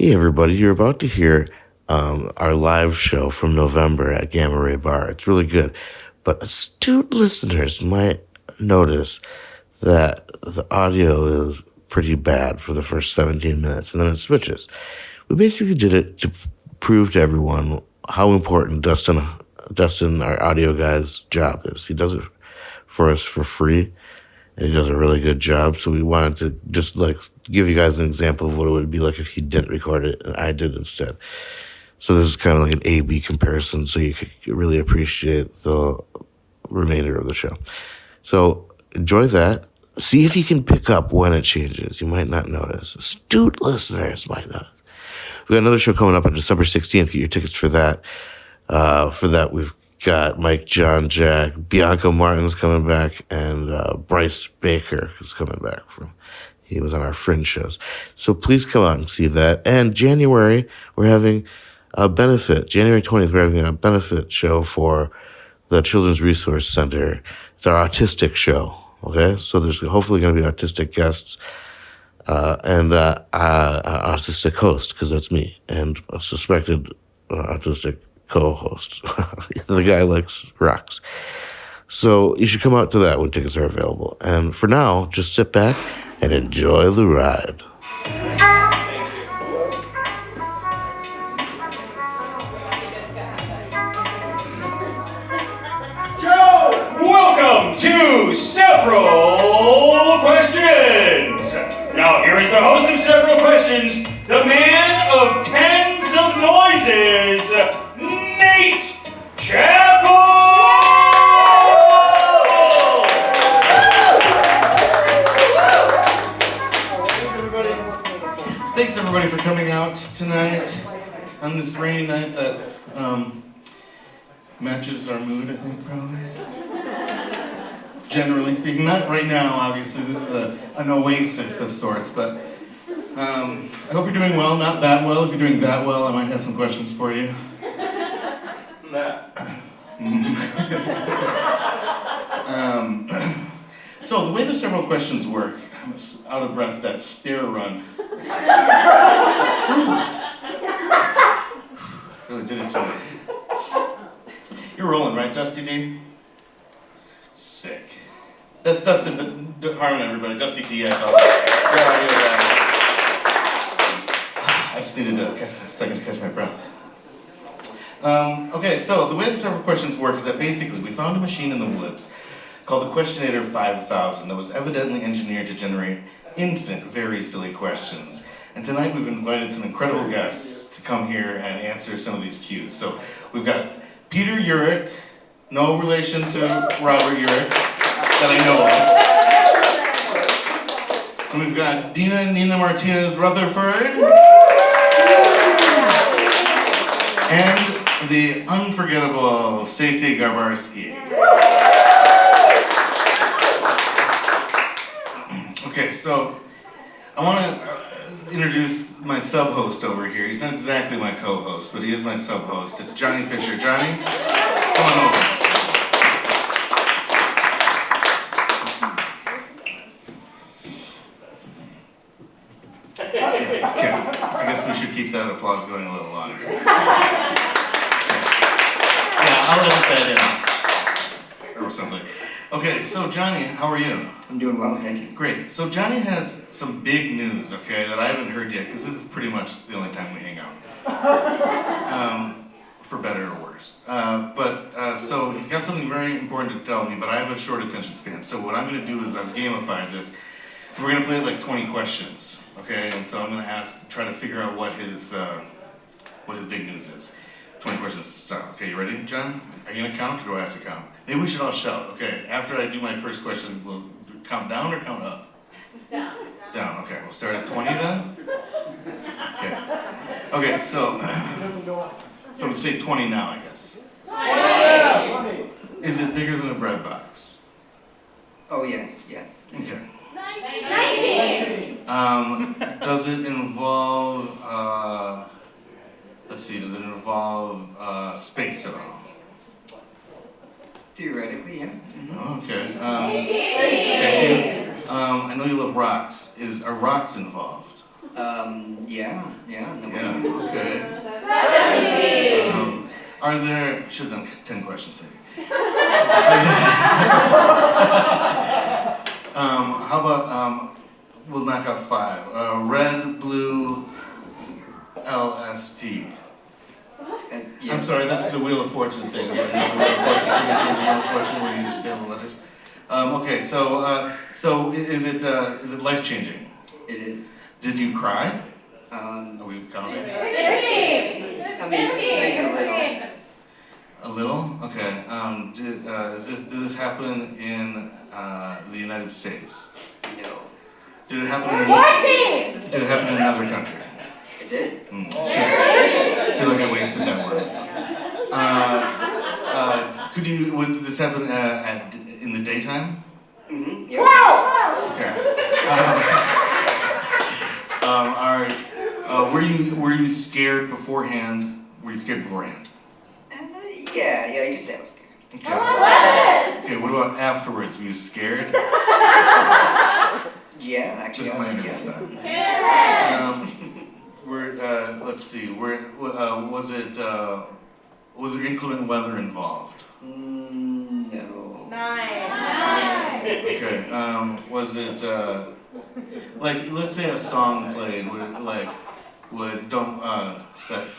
Hey everybody, you're about to hear our live show from November at Gamma Ray Bar. It's really good. But astute listeners might notice that the audio is pretty bad for the first 17 minutes, and then it switches. We basically did it to prove to everyone how important Dustin, our audio guy's job is. He does it for us for free, and he does a really good job. So we wanted to just give you guys an example of what it would be like if he didn't record it and I did instead. So this is kind of like an A-B comparison, so you could really appreciate the remainder of the show. So enjoy that. See if you can pick up when it changes. You might not notice. Astute listeners might notice. We got another show coming up on December 16th. Get your tickets for that. We've got Mike, John, Jack, Bianca Martin's coming back, and Bryce Baker is coming back he was on our Fringe shows. So please come out and see that. And January, we're having a benefit. January 20th, we're having a benefit show for the Children's Resource Center. It's our autistic show, okay? So there's hopefully going to be autistic guests and an autistic host, because that's me, and a suspected autistic co-host. The guy rocks. So you should come out to that when tickets are available. And for now, just sit back and enjoy the ride. Joe! Welcome to Several Questions. Now here is the host of Several Questions, the man of tens of noises, Nate Chappell! Thanks everybody for coming out tonight on this rainy night that matches our mood, I think, probably. Generally speaking, not right now, obviously, this is an oasis of sorts, but I hope you're doing well, not that well. If you're doing that well, I might have some questions for you. So the way the several questions work, I'm out of breath, that stair run. Really did it to me. You're rolling, right, Dusty D? Sick. That's Dustin Harmon, everybody. Dusty D, I thought. I just needed a second to catch my breath. Okay, so the way the several questions work is that basically we found a machine in the woods called the Questionator 5000 that was evidently engineered to generate infinite, very silly questions. And tonight we've invited some incredible guests to come here and answer some of these cues. So we've got Peter Jurich, no relation to Robert Jurich, that I know of. And we've got Dina Nina Martinez Rutherford. And the unforgettable Stacey Garbarski. Okay, so I want to introduce my sub-host over here. He's not exactly my co-host, but he is my sub-host. It's Johnny Fisher. Johnny, come on over. Okay, I guess we should keep that applause going a little longer. Yeah, I'll edit that in. Or something. Okay, so Johnny, how are you? I'm doing well, thank you. Great. So Johnny has some big news, okay, that I haven't heard yet, because this is pretty much the only time we hang out. For better or worse. So he's got something very important to tell me, but I have a short attention span. So what I'm going to do is I've gamified this. We're going to play like 20 questions, okay? And so I'm going to try to figure out what his big news is. 20 questions to start. Okay, you ready, John? Are you going to count, or do I have to count? Maybe we should all shout. Okay, after I do my first question, we'll count down or count up? Down. Down, okay. We'll start at 20 then? Okay, so we'll say 20 now, I guess. 20. Is it bigger than a bread box? Oh, yes, yes. Okay. 19. Does it involve, does it involve space at all? Theoretically, yeah. Mm-hmm. Okay. Thank you. I know you love rocks. Are rocks involved? Yeah. No Yeah, okay. Are there, should have done 10 questions maybe. How about, we'll knock out 5. Red, blue, LST. Yeah. I'm sorry, that's the Wheel of Fortune thing. Yeah, the Wheel of Fortune, the Wheel of Fortune where you just say all the letters. Okay, so is it life-changing? It is. Did you cry? Are we counting? 15. I mean, just maybe a little. A little? Okay. Did this happen in the United States? No. Did it happen in another country? It did. Shit. I feel like I wasted that word. Would this happen in the daytime? Mm-hmm. Yeah. Okay. Were you scared beforehand? Were you scared beforehand? Yeah, you could say I was scared. Okay. Okay, what about afterwards? Were you scared? Yeah, actually. Just my interest let's see. Was there inclement weather involved? No. 9. Okay. Was it like, let's say a song played, the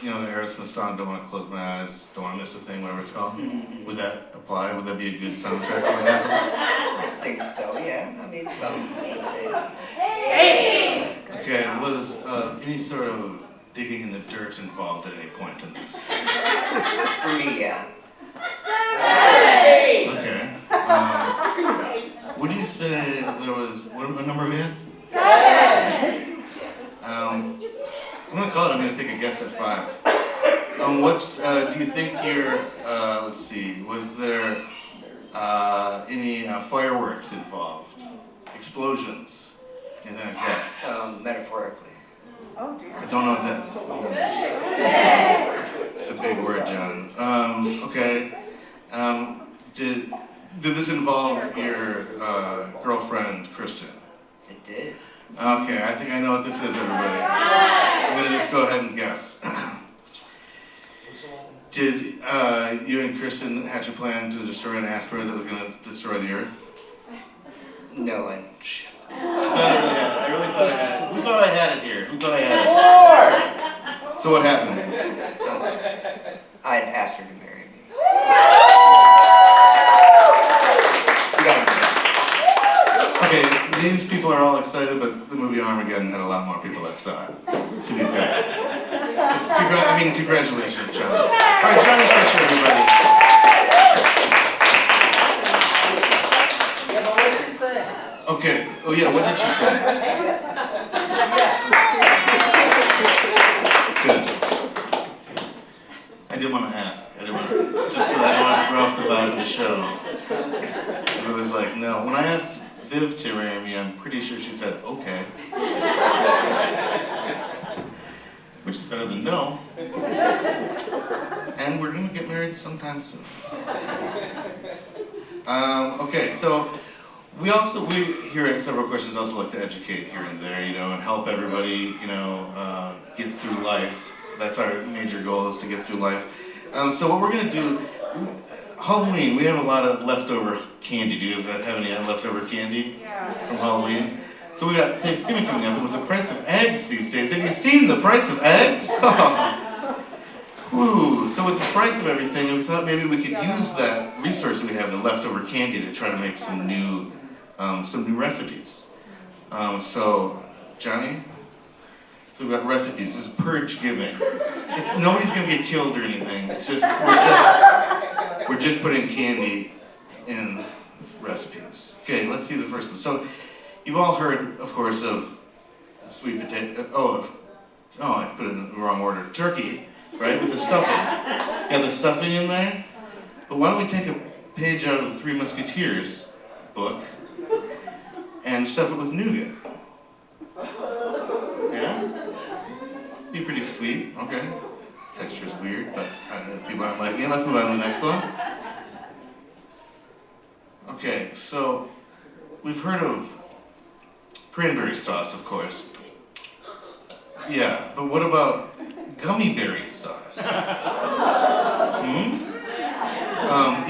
Aerosmith song, Don't Want to Close My Eyes, Don't Want to Miss a Thing, whatever it's called. Would that apply? Would that be a good soundtrack for that? I think so, yeah. I mean, some would say. Okay, was any sort of digging in the dirt involved at any point in this? For me, yeah. Okay. Would you say there was, what number are we at? 7. I'm gonna call it, I'm gonna take a guess at 5. Do you think let's see, was there any fireworks involved? Explosions? Anything like that? Metaphorically. Oh dear. I don't know what that. It's a big word, John. Okay. Did this involve your girlfriend, Kristen? It did. Okay, I think I know what this is, everybody. I'm gonna just go ahead and guess. Did you and Kristen hatch a plan to destroy an asteroid that was gonna destroy the Earth? No, Shit. I really thought I had it. Who thought I had it here? Who thought I had it? So what happened? I'd asked her to marry me. Okay, these people are all excited, but the movie Armageddon had a lot more people that saw it, to be fair. Congratulations, John. All right, Johnny's question, everybody. Yeah, but what did she say? Okay, oh yeah, what did she say? Good. I didn't want to ask. I didn't want to throw off the vibe of the show. If it was like, no. When I asked Viv to marry me, I'm pretty sure she said, okay. Which is better than no. And we're going to get married sometime soon. Okay, so we here at Several Questions also like to educate here and there, and help everybody, get through life. That's our major goal, is to get through life. So what we're going to do, Halloween, we have a lot of leftover candy. Do you guys have any leftover candy from Halloween? So we got Thanksgiving coming up, and with the price of eggs these days, have you seen the price of eggs? Woo. So with the price of everything, we thought maybe we could use that resource that we have, the leftover candy, to try to make some new recipes. So, Johnny? So we've got recipes. This is purge giving. Nobody's gonna get killed or anything. It's just we're just putting candy in recipes. Okay, let's see the first one. So you've all heard, of course, of sweet potato. I put it in the wrong order. Turkey, right, with the stuffing. Got the stuffing in there. But why don't we take a page out of the Three Musketeers book and stuff it with nougat? Yeah? Be pretty sweet, okay. Texture's weird, but people aren't liking it. Let's move on to the next one. Okay, so we've heard of cranberry sauce, of course. Yeah, but what about gummy berry sauce? You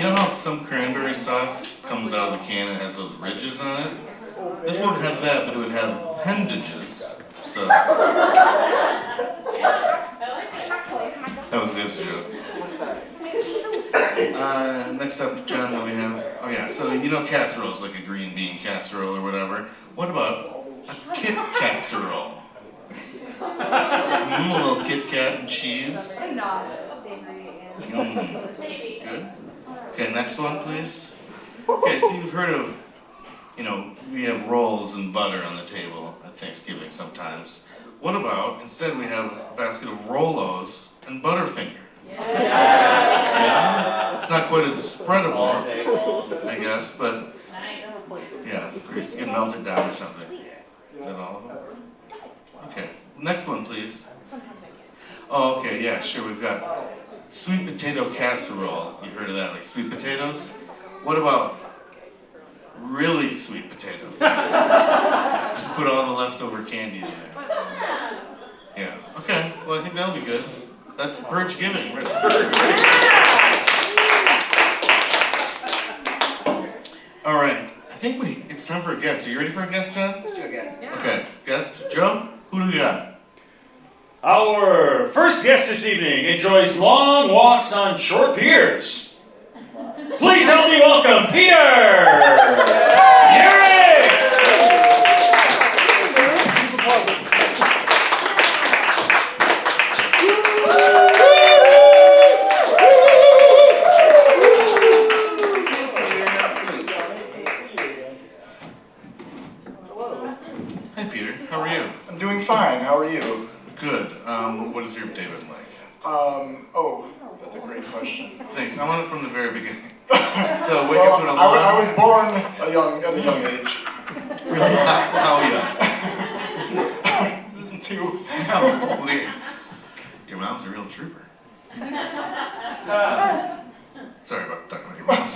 know how some cranberry sauce comes out of the can and has those ridges on it? This wouldn't have that, but it would have appendages. So that was this joke. Next up, John, what do we have? Oh yeah, so you know casseroles, like a green bean casserole or whatever. What about a Kit Casserole? A little Kit Kat and cheese. Good. Okay, next one, please. Okay, so you've heard of, you know, we have rolls and butter on the table at Thanksgiving sometimes. What about, instead we have a basket of Rolos and Butterfinger? Yeah? It's not quite as spreadable, I guess, but yeah, you can melt it down or something. Is that all of them? Okay, next one, please. Oh, okay, yeah, sure, we've got sweet potato casserole. You've heard of that, like sweet potatoes? What about really sweet potatoes? Just put all the leftover candy in there. Yeah, okay, well I think that'll be good. That's Birch Giving. All right, I think it's time for a guest. Are you ready for a guest, John? Let's do a guess. Okay, guest, Joe, who do we got? Our first guest this evening enjoys long walks on short piers. Please help me welcome Peter! Jurich! Hi, Peter. How are you? I'm doing fine. How are you? Good. What has your day been like? Oh, that's a great question. Thanks. I want it from the very beginning. So, wake Well, up to an I alarm. was born at a young age. Really? How young? This is two. No, wait. Your mom's a real trooper. Sorry about talking about your mom.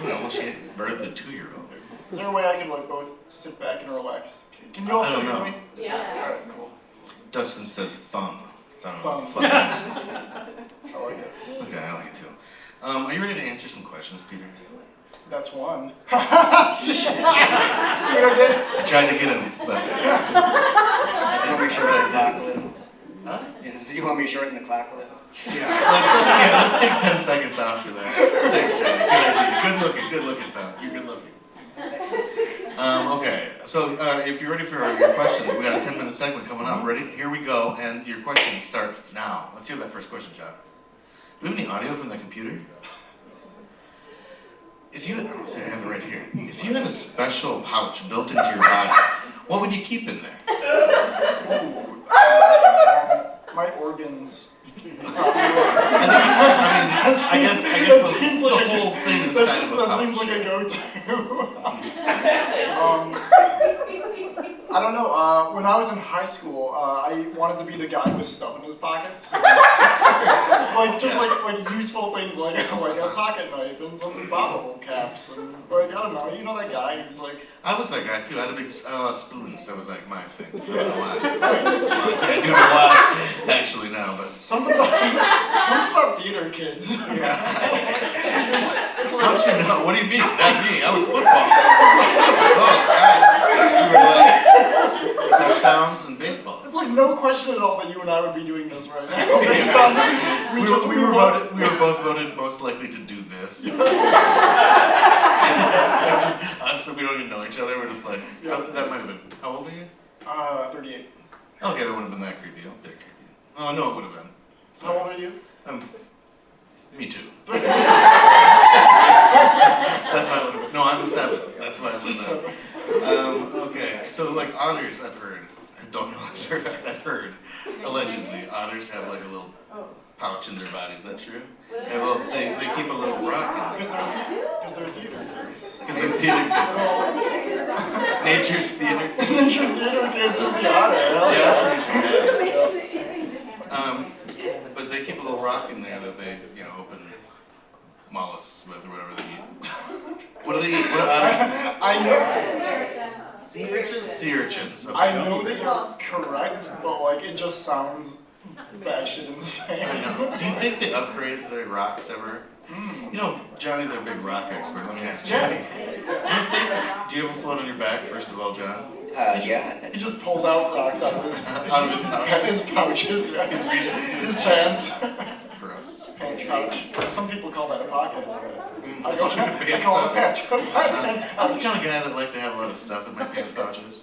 Well, she birthed a 2-year-old. Is there a way I can like both sit back and relax? Can you all I still don't hear know. me? Yeah. All right, cool. Dustin says thumb. So I don't know what the Thumb. fuck that means. I like it. Okay, I like it too. Are you ready to answer some questions, Peter? That's one. See what I did? I tried to get him, but You want me to shorten the clock a little? huh? You want me to shorten the clock a little? Yeah, let's take 10 seconds off for that. Thanks, Johnny. Good idea. Good looking, pal. You're good looking. Okay, so if you're ready for your questions, we got a 10-minute segment coming up. Ready? Here we go, and your questions start now. Let's hear that first question, John. Do we have any audio from the computer? If you, I have it right here. If you had a special pouch built into your body, what would you keep in there? Ooh, my organs. I guess That seems the like whole thing is that kind of a pouch. seems like a go-to. I don't know. When I was in high school, I wanted to be the guy with stuff in his pockets, like just like useful things like a pocket knife and some bottle caps and like I don't know. You know that guy who's like. I was that guy too. I had a big spoons. That was like my thing. I don't know why. Nice. Well, I think I do know why actually now, but Something about theater kids. yeah. It's How'd like, you know? What do you mean? Not me. I was football. Oh, guys. We were like touchdowns and baseball. it's like no question at all that you and I would be doing this right now. Based on We were both voted most likely to do this. Us, so we don't even know each other. We're just like, that might have been. How old are you? 38. Okay, that wouldn't have been that creepy. A bit creepy. Oh no, it would have been. How old are you? Me too. That's why I would have been. No, I'm a 7. That's why I would have been. Okay, so like otters, I've heard. I don't know this for a fact. I've heard. Allegedly, otters have like a little pouch in their body. Is that true? They keep a little rock in Because they're theater kids. because they're theater kids. Nature's theater. Nature's theater kids is the otter. Hell yeah. But they keep a little rock in there that they, open mollusks with or whatever they eat. What do they eat? What do otters? I know. Sea urchins? Sea urchins. Okay. I know that you're correct, but like it just sounds batshit insane. I know. Do you think they upgraded their rocks ever? You know, Johnny's our big rock expert. Let me ask Johnny. Do you ever float on your back, first of all, John? Yeah. He just pulls out rocks out of his pouches, yeah. His pants. Gross. Pants pouch. Some people call that a pocket. I Pants call it a pouch. patch. Pants I was the pouch. kind of guy that liked to have a lot of stuff in my pants pouches.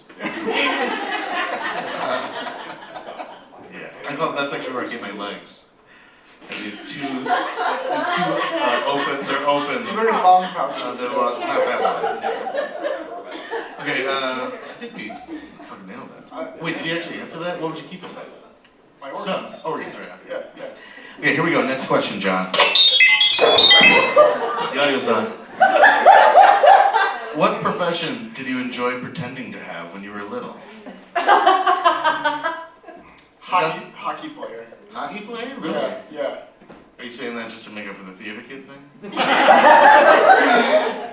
Yeah, that's actually where I get my legs. And these two open, they're open. Very long pouches. They're long, not that long. Okay, I think we fucking nailed that. Wait, did you actually answer that? What would you keep in that? My organs. Organs, right. Yeah, yeah. Okay, here we go. Next question, John. The audio's on. What profession did you enjoy pretending to have when you were little? Hockey player. Hockey player? Really? Yeah, yeah. Are you saying that just to make up for the theater kid thing?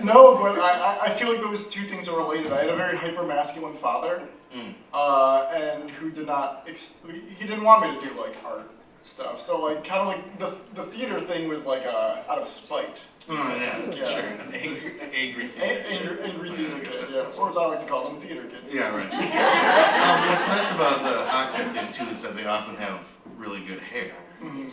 No, but I feel like those two things are related. I had a very hyper-masculine father, and who did not, he didn't want me to do like art stuff. So like kind of like the theater thing was like out of spite. Oh, yeah, Yeah. sure. An angry theater. Angry theater kid, yeah. Or as I like to call them, theater kids. Yeah, right. What's nice about the hockey thing too is that they often have really good hair,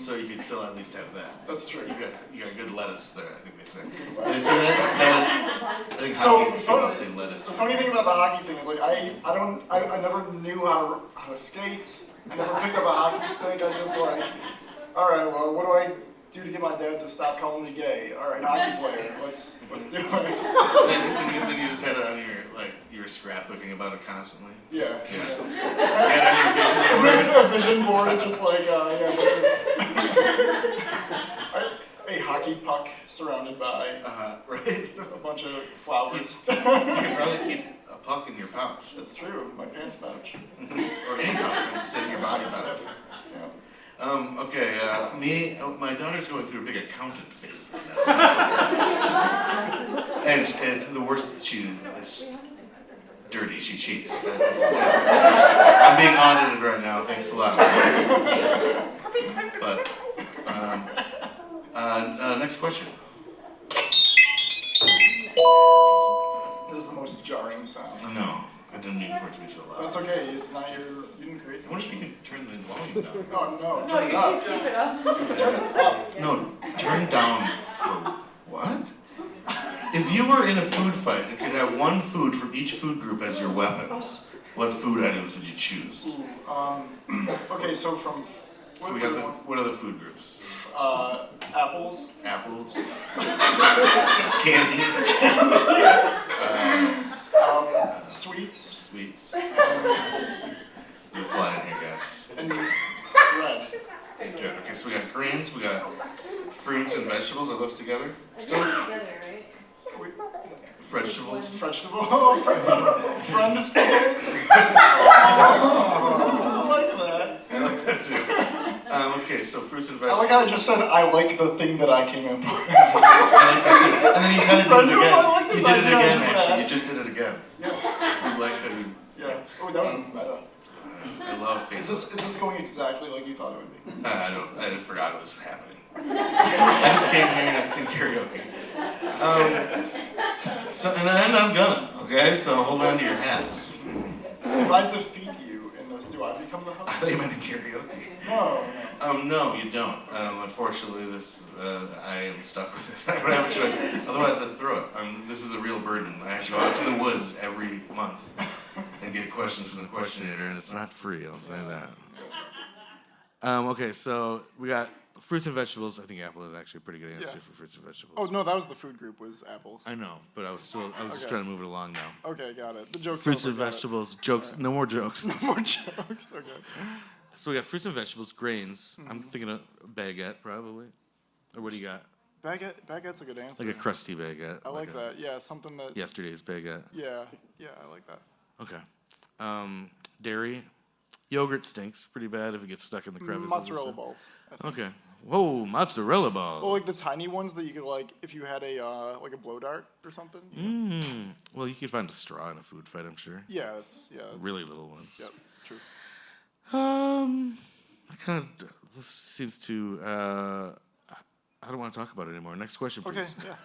so you can still at least have that. That's true. You got good lettuce there, I think they say. Good Did lettuce. they say that? I think So hockey people say lettuce. the funny thing about the hockey thing is like I never knew how to skate. I never picked up a hockey stick. I just like, all right, well, what do I do to get my dad to stop calling me gay? All right, hockey player. Let's do it. Then you just had it on you were scrapbooking about it constantly. Yeah. Yeah. A vision board is just like a hockey puck surrounded by Right. a bunch of flowers. You could probably keep a puck in your pouch. That's true. My pants pouch. Or any pouch, instead of your body pouch. Yeah. Okay, my daughter's going through a big accountant phase right now. and the worst, she is dirty, she cheats. I'm being audited right now, thanks a lot. But, next question. This is the most jarring sound. No, I didn't mean for it to be so loud. That's okay. It's not you didn't create. I wonder if you can turn the volume down. Oh no! No, Turn it you up. should keep it up. Turn it up. No, turn down for what? If you were in a food fight and could have one food from each food group as your weapons, what food items would you choose? Okay, so from So we got what are the food groups? apples. Apples, candy, Sweets. sweets. You're flying here, guys. And bread. Good. Okay, so we got greens, we got fruits and vegetables. Are those together? Still? Together, right? Vegetables. Vegetable. Friend-stables. I like that. I like that too. Okay, so fruits and I vegetables. like how I just said I like the thing that I came in for. I like that too. And then you kind of did it I like again. this You did it idea, again, just actually. that. You just did it again. Yeah. You like how you. Yeah. Oh, that was meta. I love Is Facebook. this going exactly like you thought it would be? I just forgot it was happening. I just came here and I sing karaoke. And I'm gonna, okay? So hold on to your hats. If I defeat you in this, do I become the I host? thought you meant in karaoke. No. No, you don't. Unfortunately, I am stuck with it. I don't have a choice. Otherwise, I'd throw it. This is a real burden. I have to go out to the woods every month and get questions from the questionnator, and it's not free, I'll say that. Okay, so we got fruits and vegetables. I think apple is actually a pretty good answer Yeah. for fruits and vegetables. Oh no, that was the food group. Was apples. I know, but I was just Okay. trying to move it along now. Okay, got it. The jokes. Fruits over, and got it. vegetables, jokes, no more jokes. No more jokes. Okay. So we got fruits and vegetables, grains. I'm thinking a baguette, probably. Or what do you got? Baguette's a good answer. Like a crusty baguette. I like that. Yeah, something that. Yesterday's baguette. Yeah, I like that. Okay. Dairy. Yogurt stinks pretty bad if it gets stuck in the crevices. and Mozzarella stuff. balls. I think. Okay. Whoa, mozzarella balls. Well, like the tiny ones that you could like if you had a like a blow dart or something. Well, you could find a straw in a food fight, I'm sure. Yeah, it's Really little ones. Yep, true. This seems to, I don't want to talk about it anymore. Next question, please. Okay, yeah.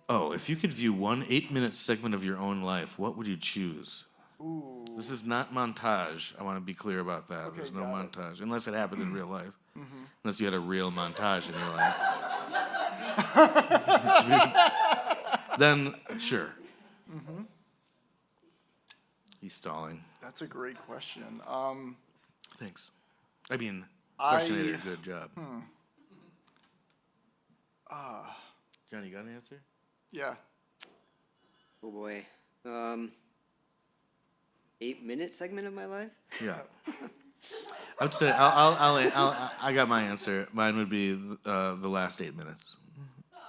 Oh, if you could view one 8-minute segment of your own life, what would you choose? Ooh. This is not montage. I want to be clear about that. Okay, There's no got it. montage, unless it happened in real life. Unless you had a real montage in your life. Then, sure. He's stalling. That's a great question. Thanks. I mean, questionnator, good job. Johnny, you got an answer? Yeah. Oh boy. 8-minute segment of my life? Yeah. I would say I got my answer. Mine would be the last 8 minutes.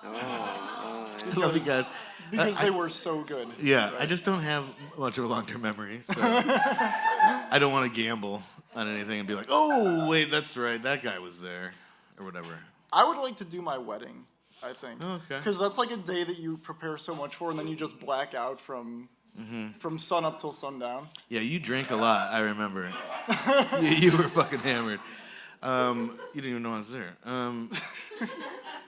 Oh, I love you guys. Because they were so good. Yeah, I just don't have much of a long-term memory, so I don't want to gamble on anything and be like, oh, wait, that's right, that guy was there, or whatever. I would like to do my wedding, I think. Oh, okay. Because that's like a day that you prepare so much for, and then you just black out from sun up till sundown. Yeah, you drank a lot, I remember. you were fucking hammered. You didn't even know I was there.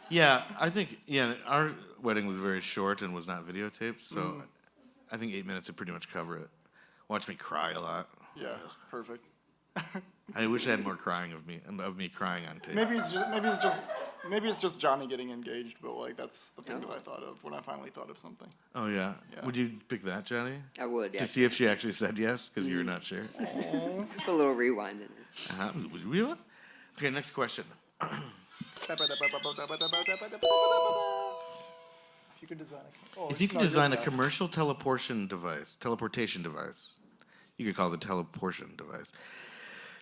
Yeah, I think, our wedding was very short and was not videotaped, so I think 8 minutes would pretty much cover it. Watch me cry a lot. Yeah, perfect. I wish I had more crying of me crying on tape. Maybe it's just Johnny getting engaged, but like that's the thing that I thought of when I finally thought of something. Oh, yeah. Would you pick that, Johnny? I would, yeah. To see if she actually said yes, because you were not sure. Put a little rewind in it. Would you? Okay, next question. If you could design If you could design a commercial teleportation device, you could call it a teleportation device,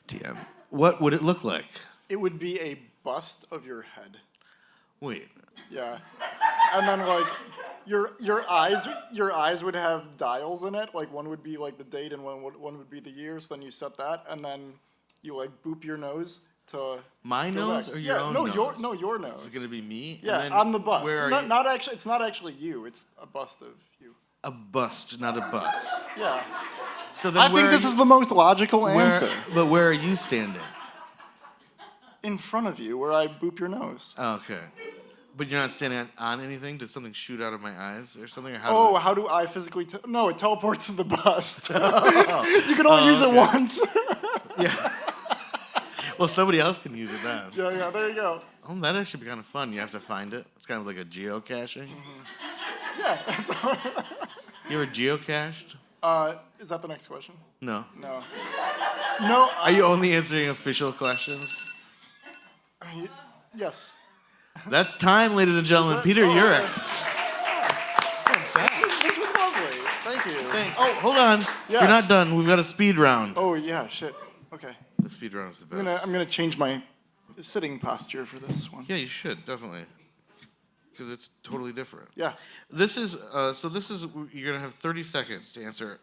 TM, what would it look like? it would be a bust of your head. Wait, Yeah. And then like your eyes would have dials in it. Like one would be like the date and one would be the year. So then you set that and then you like boop your nose to my go nose back. or your own no, nose? your nose. Is it going to be me? Yeah, And then on the bust. Where are Not, you? not actually. It's not actually you. It's a bust of you. A bust, not a bus. Yeah. So then I think this is the most logical answer. But where are you standing? In front of you, where I boop your nose. Oh, okay. But you're not standing on anything? Did something shoot out of my eyes or something? Or How do I physically? No, it teleports to the bust. You can only use it once. Well, somebody else can use it then. Yeah, there you go. Oh, that'd actually be kind of fun. You have to find it. It's kind of like a geocaching. Yeah. You ever geocached? Is that the next question? No. No. Are you only answering official questions? Yes. That's time, ladies and gentlemen. it? Peter Oh, Jurich. This was lovely. Thank you. Oh, hold on. Yeah. You're not done. We've got a speed round. Oh yeah, shit. Okay. The speed round is the best. I'm gonna change my sitting posture for this one. Yeah, you should, definitely. Because it's totally different. Yeah. This is, you're going to have 30 seconds to answer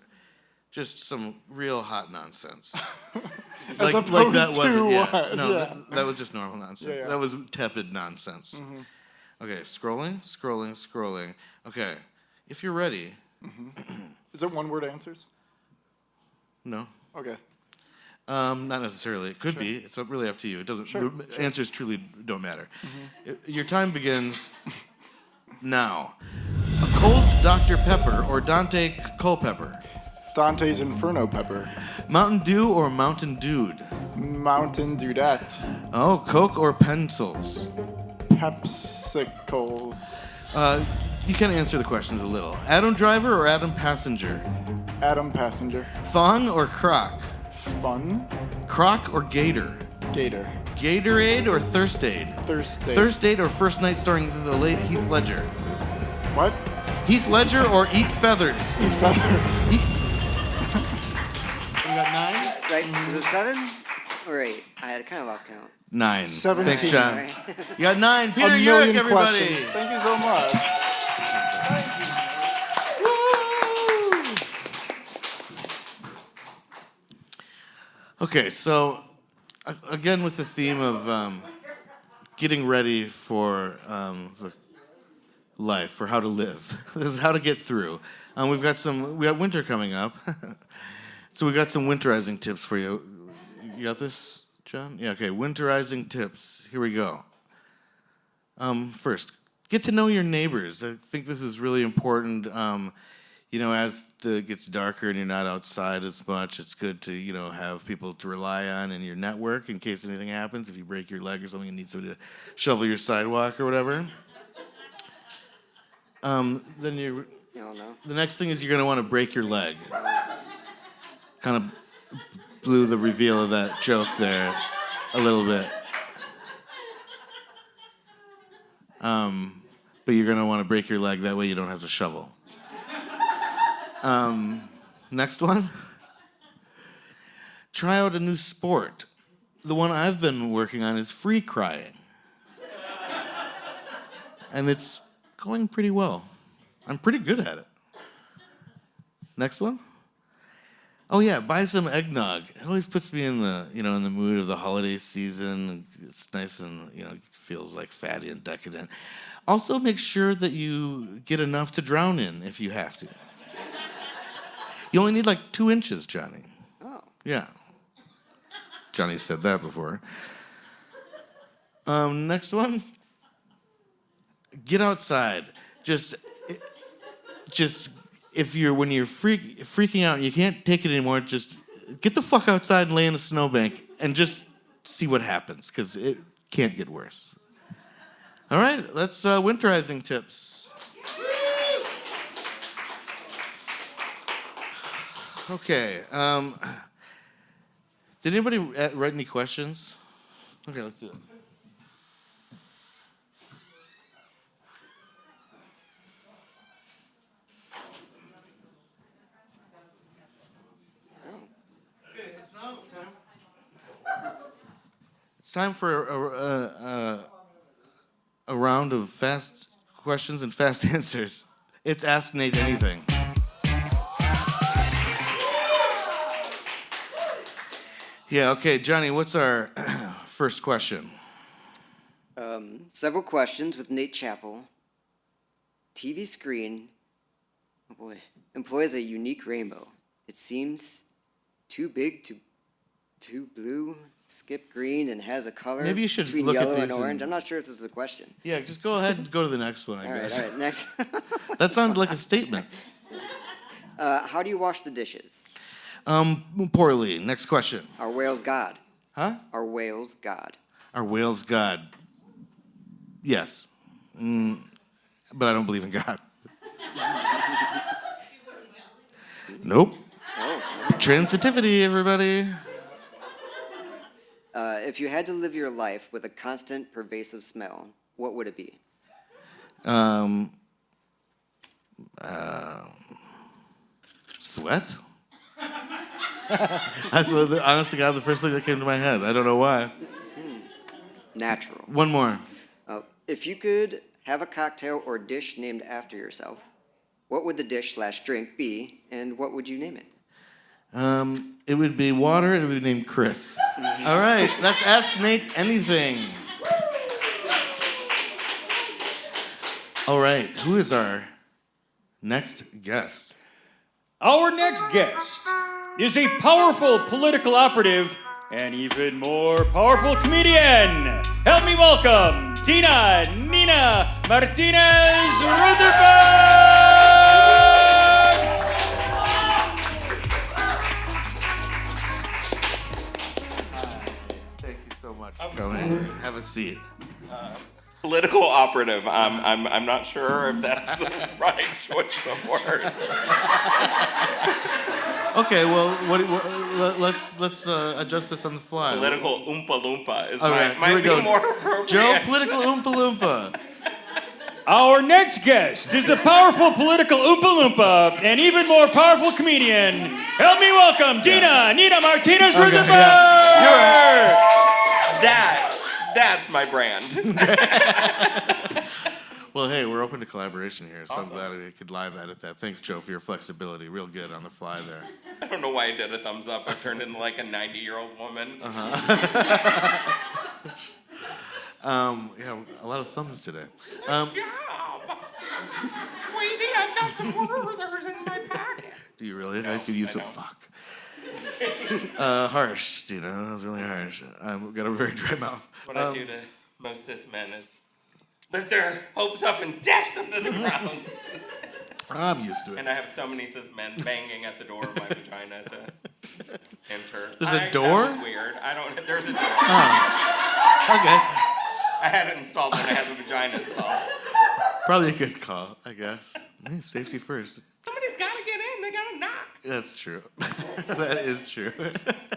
just some real hot nonsense. As opposed that to wasn't, what? No, Yeah. that was just normal nonsense. Yeah. That was tepid nonsense. Okay, scrolling. Okay, if you're ready. Is it one-word answers? No. Okay. Not necessarily. It could be. It's really up to you. It doesn't. The answers truly don't matter. Your time begins now. A cold Dr. Pepper or Dante Culpepper? Dante's Inferno Pepper. Mountain Dew or Mountain Dude? Mountain Dudette. Oh, Coke or pencils? Pepsicles. You can answer the questions a little. Adam Driver or Adam Passenger? Adam Passenger. Thong or Croc? Fun. Croc or Gator? Gator. Gatorade or Thirst Aid? Thirst Aid. Thirst Aid or First Night starring the late Heath Ledger? What? Heath Ledger or Eat Feathers? Eat feathers. You got 9? Right, was it 7 or 8? I had kind of lost count. 9. 17. Thanks, John. Right. You got 9. Peter A Jurich, million everybody. questions. Thank you so much. Okay, so again with the theme of getting ready for the life, for how to live. This is how to get through. We got winter coming up, so we got some winterizing tips for you. You got this, John? Yeah. Okay. Winterizing tips. Here we go. First, get to know your neighbors. I think this is really important. As it gets darker and you're not outside as much, it's good to, have people to rely on in your network in case anything happens. If you break your leg or something, you need somebody to shovel your sidewalk or whatever. Then the next thing is you're going to want to break your leg. Kind of blew the reveal of that joke there a little bit. But you're going to want to break your leg. That way you don't have to shovel. Next one. Try out a new sport. The one I've been working on is free crying. And it's going pretty well. I'm pretty good at it. Next one. Oh yeah, buy some eggnog. It always puts me in the mood of the holiday season. It's nice and, feels like fatty and decadent. Also make sure that you get enough to drown in if you have to. You only need 2 inches, Johnny. Oh. Yeah. Johnny said that before. Next one. Get outside. Just when you're freaking out and you can't take it anymore, just get the fuck outside and lay in a snowbank and just see what happens, because it can't get worse. All right, that's winterizing tips. Okay. Did anybody write any questions? Okay, let's do it. Okay, it's now time. It's time for a round of fast questions and fast answers. It's Ask Nate Anything. Yeah, okay, Johnny, what's our first question? Several questions with Nate Chappell. TV screen, employs a unique rainbow. It seems too big to blue, skip green, and has a color Maybe you should between look at yellow and these orange. and- I'm not sure if this is a question. Yeah, just go ahead and go to the next one, I All guess. right, next. That sounded like a statement. How do you wash the dishes? Poorly. Next question. Are whales God? Huh? Are whales God? Are whales God? Yes. But I don't believe in God. Nope. Oh. Transitivity, everybody. If you had to live your life with a constant, pervasive smell, what would it be? Sweat? That's honest to God the first thing that came to my head. I don't know why. Natural. One more. If you could have a cocktail or dish named after yourself, what would the dish/drink be, and what would you name it? It would be water, and it would be named Chris. All right, let's Ask Nate Anything. All right, who is our next guest? Our next guest is a powerful political operative and even more powerful comedian. Help me welcome Dina Nina Martinez Rutherford! Thank you so much for coming. Have a seat. Political operative. I'm not sure if that's the right choice of words. Okay, well, let's adjust this on the fly. Political Oompa Loompa is All right, here might we be go. more appropriate. Joe, political Oompa Loompa. Our next guest is a powerful political Oompa Loompa and even more powerful comedian. Help me welcome Dina Nina Martinez Okay, Rutherford! That's my brand. Well, hey, we're open to collaboration here, so Awesome. I'm glad we could live edit that. Thanks, Joe, for your flexibility. Real good on the fly there. I don't know why I did a thumbs up. I've turned into like a 90-year-old woman. Yeah, a lot of thumbs today. Job! Sweetie, I've got some Werthers in my pocket. Do you really? No, I could use I a don't. fuck. Harsh, Dina. That was really harsh. I've got a very dry mouth. What I do to most cis men is lift their hopes up and dash them to the ground. I'm used to it. And I have so many cis men banging at the door of my vagina to enter. There's a That door? was weird. There's a door. Okay. I had it installed when I had the vagina installed. Probably a good call, I guess. Hey, safety first. Somebody's got to get in. They got to knock. That's true. That is true.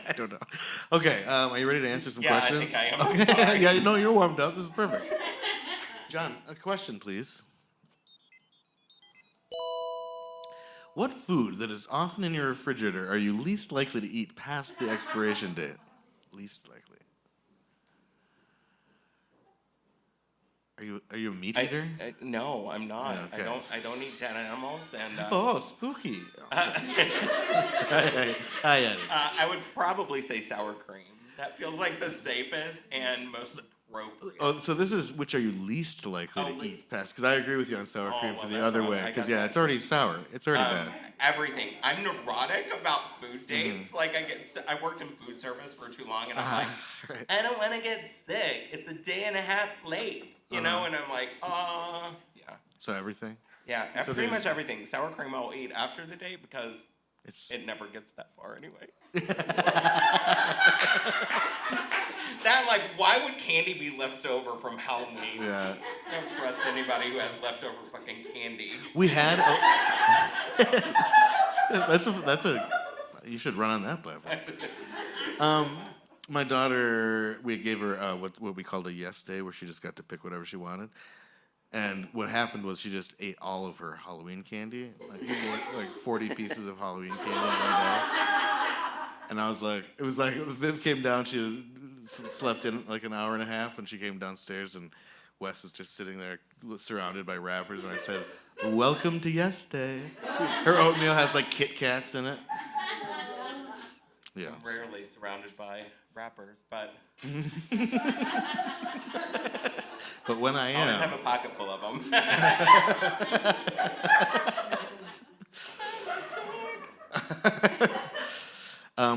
I don't know. Okay, are you ready to answer some Yeah, questions? I think I am. I'm sorry. Yeah, no, you're warmed up. This is perfect. John, a question, please. What food that is often in your refrigerator are you least likely to eat past the expiration date? Least likely. Are you a meat eater? No, I'm not. Yeah, okay. I don't eat dead animals, and Oh, spooky. I I would probably say sour cream. That feels like the safest and most appropriate. Oh, so this is which are you least likely Oh, to eat past? Because I agree with you on sour cream well, for the that's other wrong. way. I Because got yeah, that it's already sour. It's already bad. Everything. I'm neurotic about food dates. Like I worked in food service for too long, and I'm like, Right. I don't want to get sick. It's a day and a half late, you know. And I'm like, yeah, So everything. yeah. So Pretty there's- much everything. Sour cream I'll eat after the date because It's it never gets that far anyway. That like, why would candy be left over from Halloween? yeah. I don't trust anybody who has leftover fucking candy. We had. That's a. You should run on that platform. My daughter, we gave her what we called a yes day, where she just got to pick whatever she wanted. And what happened was she just ate all of her Halloween candy, like 40 pieces of Halloween candy in one day. And I was like, it was like Viv came down. She slept in like an hour and a half, and she came downstairs, and Wes was just sitting there surrounded by wrappers. And I said, "Welcome to Yes Day." Her oatmeal has like Kit Kats in it. Yeah. I'm rarely surrounded by rappers, but But when I I always am, have a pocket full of them.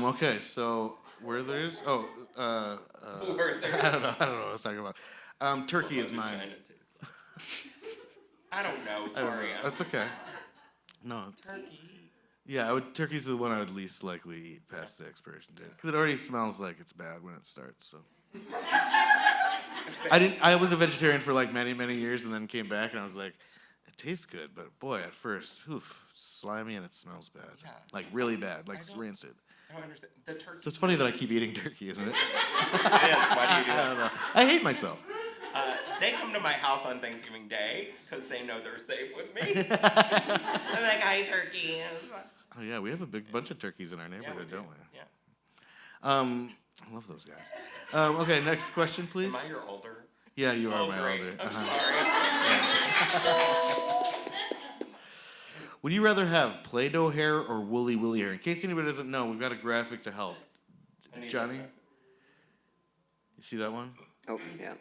okay, so Werther's. I don't know what I was talking about. Turkey is mine. I don't know. I don't Sorry. know. That's okay. No. Turkey. Yeah, turkey's the one I would least likely eat past the expiration date because it already smells like it's bad when it starts. So. I was a vegetarian for like many years, and then came back and I was like, it tastes good, but boy, at first, slimy and it smells bad, Yeah. like really bad, like don't- rancid. I don't understand. The turkey. So it's funny that I keep eating turkey, isn't it? It is. Why do you do I that? don't know. I hate myself. They come to my house on Thanksgiving Day because they know they're safe with me. I'm like, hi, turkeys. Oh yeah, we have a big bunch of turkeys in our Yeah, neighborhood, don't we? Yeah. I love those guys. Okay, next question, please. Am I your older? Yeah, you are Oh, my great. older. I'm Uh-huh. sorry. Would you rather have Play-Doh hair or woolly hair? In case anybody doesn't know, we've got a graphic to help. I need Johnny, that. you see that one? Oh, yeah.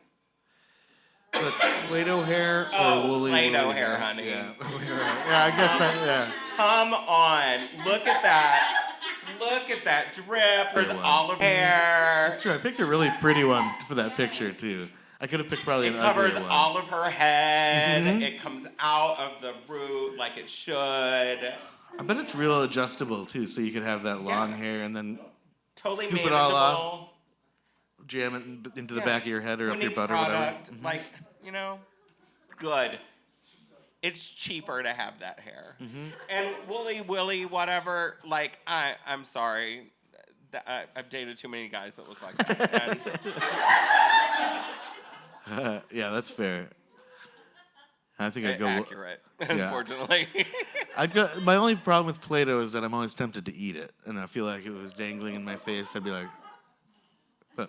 Look, Play-Doh hair or Oh, woolly Play-Doh hair, honey. Yeah. Yeah, I guess that. Yeah. Come on. Look at that. Look at that drip. There's Good one. olive hair. That's true. I picked a really pretty one for that picture too. I could have picked probably It an covers uglier one. all of her head. Mhm. It comes out of the root like it should. I bet it's real adjustable too, so you could have that long Yeah. hair and then Totally Scoop it manageable. all off. jam it into the Yeah. back of your head or Who up your needs butt or product? whatever. Like, good. It's cheaper to have that hair. And woolly, whatever. Like, I'm sorry. I've dated too many guys that look like that. And Yeah, that's fair. I think I'd go. accurate, unfortunately. I'd go. My only problem with Play-Doh is that I'm always tempted to eat it, and I feel like if it was dangling in my face, I'd be like, but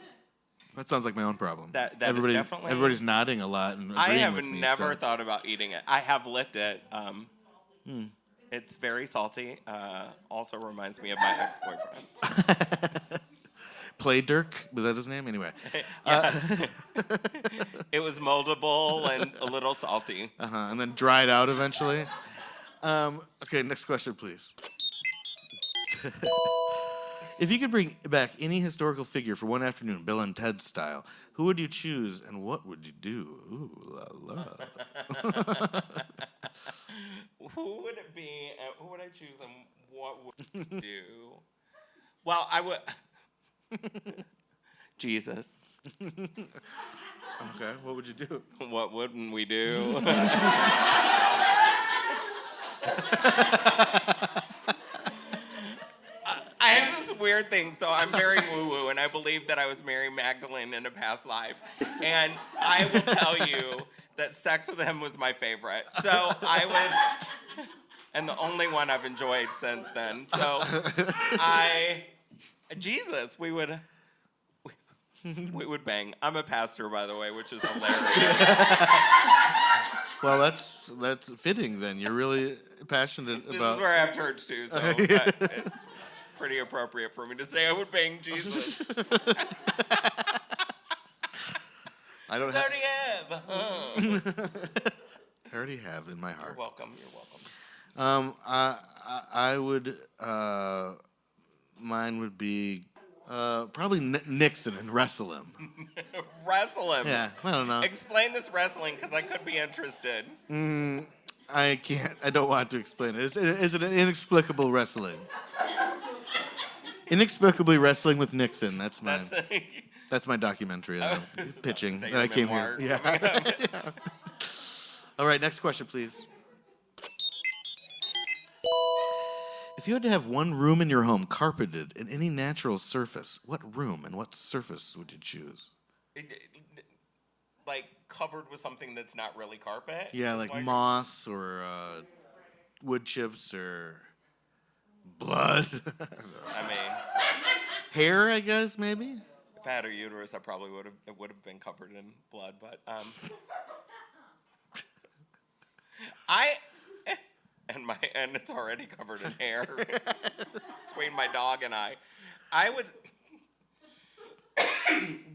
That sounds like my own problem. That is definitely. Everybody's nodding a lot and I agreeing have with me, never so. thought about eating it. I have licked it. It's very salty. Also reminds me of my ex-boyfriend. Play Dirk, was that his name? Anyway. It was moldable and a little salty. And then dried out eventually. Okay, next question, please. If you could bring back any historical figure for one afternoon, Bill and Ted style, who would you choose and what would you do? Ooh, la la. Who would it be? Who would I choose and what would you do? Well, I would. Jesus. Okay, what would you do? What wouldn't we do? I have this weird thing, so I'm very woo-woo, and I believe that I was Mary Magdalene in a past life. And I will tell you that sex with him was my favorite. So I would, and the only one I've enjoyed since then. So Jesus, we would bang. I'm a pastor, by the way, which is hilarious. Well, that's fitting then. You're really passionate This about. is where I have church too, so it's pretty appropriate for me to say I would bang Jesus. I don't I already have. I already have in my heart. You're welcome. You're welcome. I would. Mine would be probably Nixon and wrestle him. Wrestle him. Yeah, I don't know. Explain this wrestling, because I could be interested. I can't. I don't want to explain it. It's an inexplicable wrestling. Inexplicably wrestling with Nixon. That's mine. That's my documentary that I'm pitching. Say That I your came memoir. here. Yeah. All right, next question, please. If you had to have one room in your home carpeted in any natural surface, what room and what surface would you choose? Like covered with something that's not really carpet? Yeah, Is like what moss or wood chips or blood. I mean, Hair, I guess, maybe? if I had a uterus, I probably would have been covered in blood. But and it's already covered in hair between my dog and I. I would.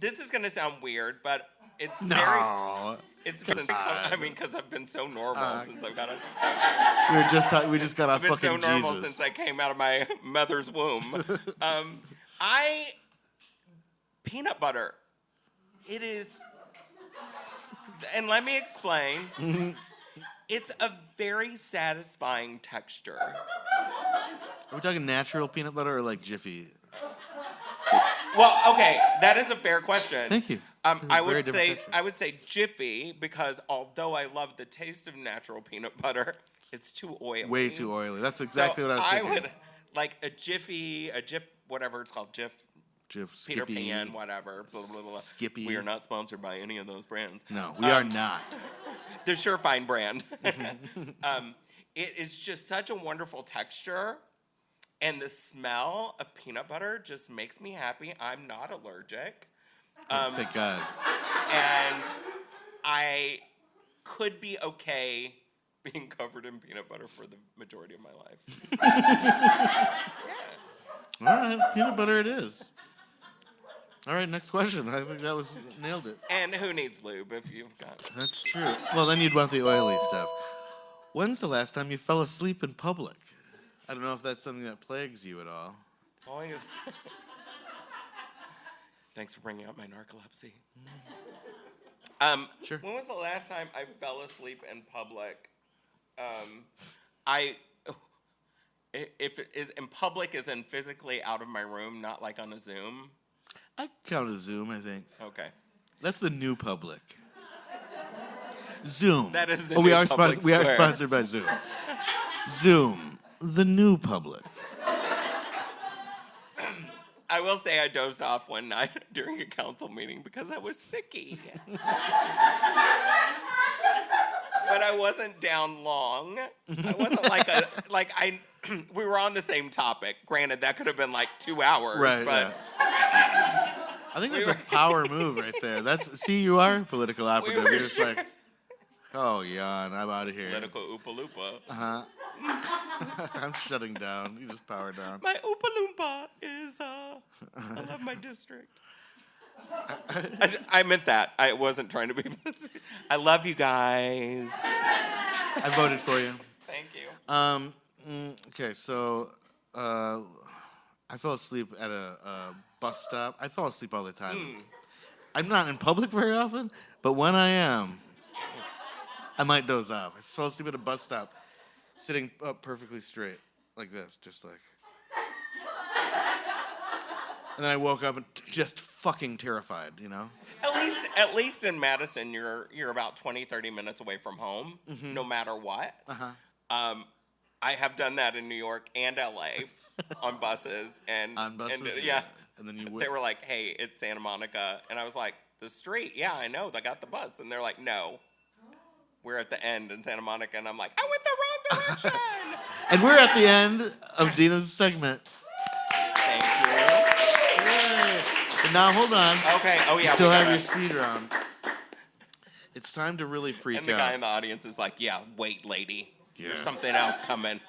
This is gonna sound weird, but it's No. It's because I've been so normal since I've got a. We just got off I've been fucking so normal Jesus. since I came out of my mother's womb. Peanut butter. It is, and let me explain. It's a very satisfying texture. Are we talking natural peanut butter or like Jiffy? Well, okay, that is a fair question. Thank you. I would say Jiffy, because although I love the taste of natural peanut butter, it's too oily. Way too oily. That's exactly what I was thinking. I would like a Jiffy, whatever it's called, Jif, Peter Skippy. Pan, whatever. Blah, blah, blah. Skippy. We are not sponsored by any of those brands. No, we are not. The Surefine brand. It is just such a wonderful texture. And the smell of peanut butter just makes me happy. I'm not allergic. Thank God. And I could be okay being covered in peanut butter for the majority of my life. All right, peanut butter it is. All right, next question. I think that was nailed it. And who needs lube if you've got... That's true. Well, then you'd want the oily stuff. When's the last time you fell asleep in public? I don't know if that's something that plagues you at all. Always. Thanks for bringing up my narcolepsy. Sure. When was the last time I fell asleep in public? If it is in public, as in physically out of my room, not like on a Zoom. I count as Zoom, I think. Okay. That's the new public. Zoom. That is the we new are public we are square. sponsored by Zoom. Zoom, the new public. I will say I dozed off one night during a council meeting because I was sicky. But I wasn't down long. I wasn't we were on the same topic. Granted, that could have been like 2 hours. Right, But I think that's a power move right there. See, you are political operative. were You're just like, oh, yawn, I'm out of here. Political Oopa Loopa. Uh-huh. I'm shutting down. You just power down. My Oopa Loompa is, I love my district. I meant that. I wasn't trying to be. I love you guys. I voted for you. Thank you. Okay, so I fell asleep at a bus stop. I fall asleep all the time. I'm not in public very often, but when I am, I might doze off. I fell asleep at a bus stop, sitting up perfectly straight, like this, just like. And then I woke up and just fucking terrified, you know? At least in Madison, you're about 20, 30 minutes away from home, no matter what. I have done that in New York and LA on buses. And yeah. And then they were like, hey, it's Santa Monica. And I was like, the street? Yeah, I know. I got the bus. And they're like, no. We're at the end in Santa Monica. And I'm like, I went the wrong direction. And we're at the end of Dina's segment. Thank you. And now, hold on. Okay. Oh, yeah. You still have your speed round. It's time to really freak out. And the guy in the audience is like, yeah, wait, lady. Yeah. There's something else coming.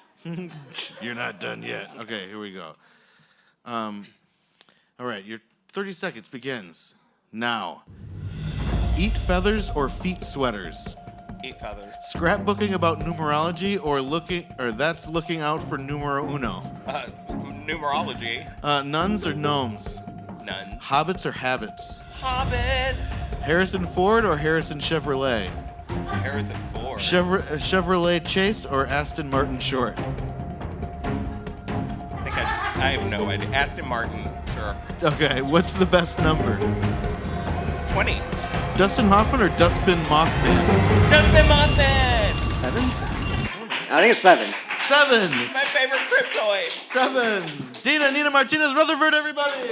You're not done yet. Okay, here we go. All right, your 30 seconds begins now. Eat feathers or feet sweaters? Eat feathers. Scrapbooking about numerology or that's looking out for numero uno? Numerology. Nuns or gnomes? Nuns. Hobbits or habits? Hobbits. Harrison Ford or Harrison Chevrolet? Harrison Ford. Chevrolet Chase or Aston Martin Short? I have no idea. Aston Martin, sure. Okay, what's the best number? 20. Dustin Hoffman or Dustbin Mothman? Dustbin Mothman! 7? I think it's 7. 7. My favorite cryptoid. 7. Dina Nina Martinez Rutherford, everybody!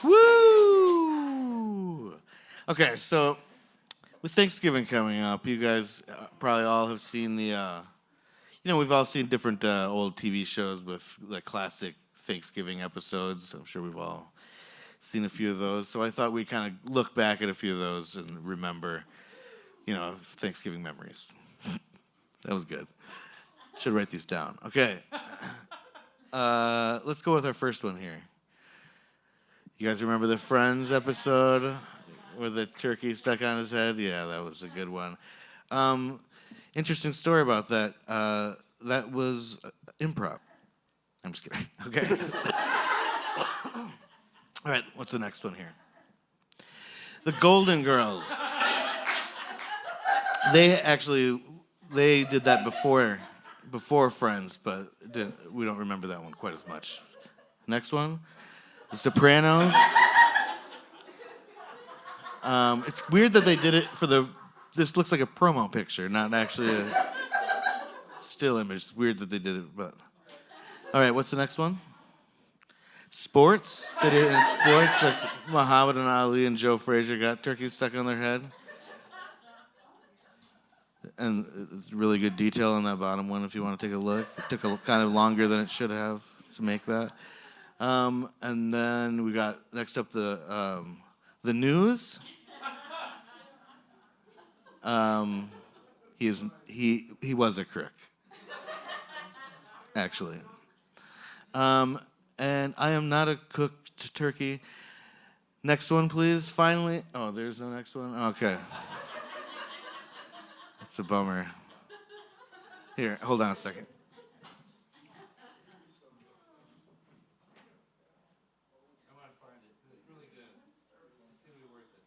Woo! Okay, so with Thanksgiving coming up, you guys probably all have seen we've all seen different old TV shows with like classic Thanksgiving episodes. I'm sure we've all seen a few of those. So I thought we'd kind of look back at a few of those and remember, Thanksgiving memories. That was good. Should write these down. Okay. Let's go with our first one here. You guys remember the Friends episode with the turkey stuck on his head? Yeah, that was a good one. Interesting story about that. That was improv. I'm just kidding. Okay. All right, what's the next one here? The Golden Girls. They did that before Friends, but we don't remember that one quite as much. Next one, The Sopranos. It's weird that they did it for this looks like a promo picture, not actually a still image. It's weird that they did it, but. All right, what's the next one? Sports. They did it in sports. That's Muhammad and Ali and Joe Frazier got turkeys stuck on their head. And it's really good detail on that bottom one if you want to take a look. It took kind of longer than it should have to make that. And then we got next up the news. He was a crook, actually. And I am not a cooked turkey. Next one, please. Finally. Oh, there's no next one? Okay. That's a bummer. Here, hold on a second. I want to find it. It's really good. It's going to be worth it.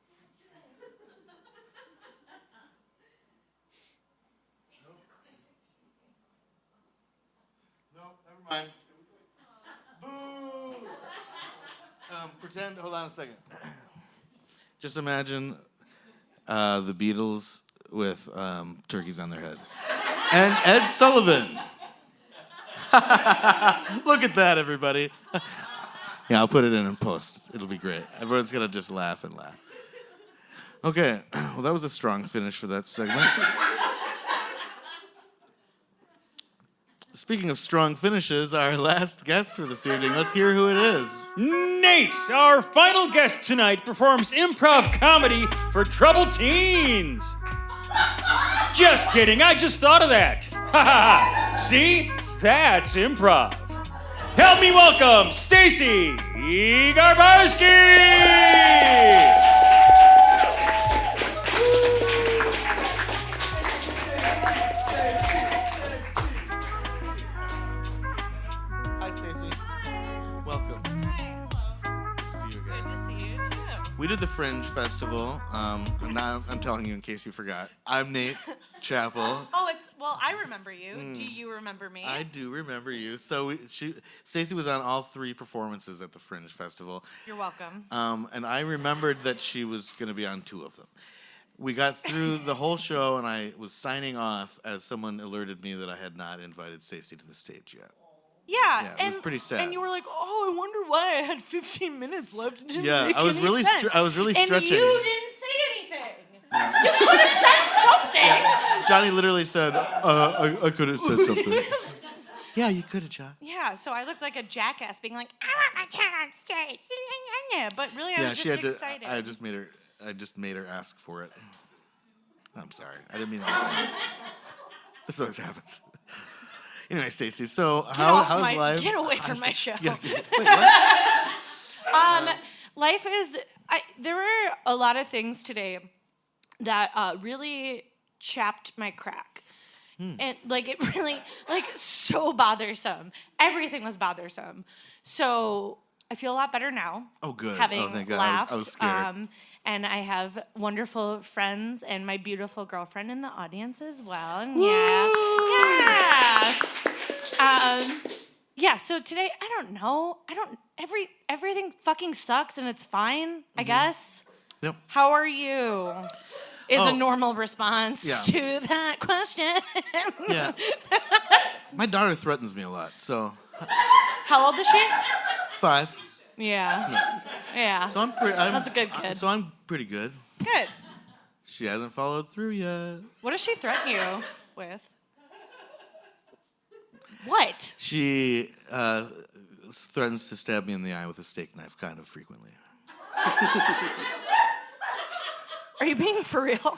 Nope, never mind. Boo! Pretend, hold on a second. Just imagine the Beatles with turkeys on their head. And Ed Sullivan. Look at that, everybody. Yeah, I'll put it in post. It'll be great. Everyone's going to just laugh and laugh. Okay, well, that was a strong finish for that segment. speaking of strong finishes, our last guest for this evening. Let's hear who it is. Nate, our final guest tonight, performs improv comedy for troubled teens. Just kidding, I just thought of that. Ha ha. See? That's improv. Help me welcome Stacey Garbarski! We did the Fringe Festival, and now I'm telling you in case you forgot. I'm Nate Chappell. Well, I remember you. Do you remember me? I do remember you. So Stacey was on all 3 performances at the Fringe Festival. You're welcome. And I remembered that she was going to be on 2 of them. We got through the whole show, and I was signing off as someone alerted me that I had not invited Stacey to the stage yet. Yeah, it was pretty sad. And you were like, "Oh, I wonder why I had 15 minutes left." It didn't make I was any really, sense. I was really and stretching. you didn't say anything. You could have said something. Johnny literally said, "I could have said something." Yeah, you could have, John. Yeah, so I looked like a jackass, being like, "I want my turn on stage," but really, I was just excited. I just made her ask for it. I'm sorry, I didn't mean that. This always happens. Anyway, Stacey, so how's life? Get away from my show. Wait, what? Life is. There were a lot of things today that really chapped my crack, and it really so bothersome. Everything was bothersome. So I feel a lot better now. Oh, good. Having thank God. laughed. I was scared. And I have wonderful friends and my beautiful girlfriend in the audience as well. And yeah. So today, I don't know. Everything fucking sucks and it's fine, I guess. Yep. How are you? Is a normal response to that question. Yeah. My daughter threatens me a lot, so. How old is she? 5. Yeah. Yeah. So That's a good kid. So I'm pretty good. Good. She hasn't followed through yet. What does she threaten you with? What? She threatens to stab me in the eye with a steak knife kind of frequently. Are you being for real?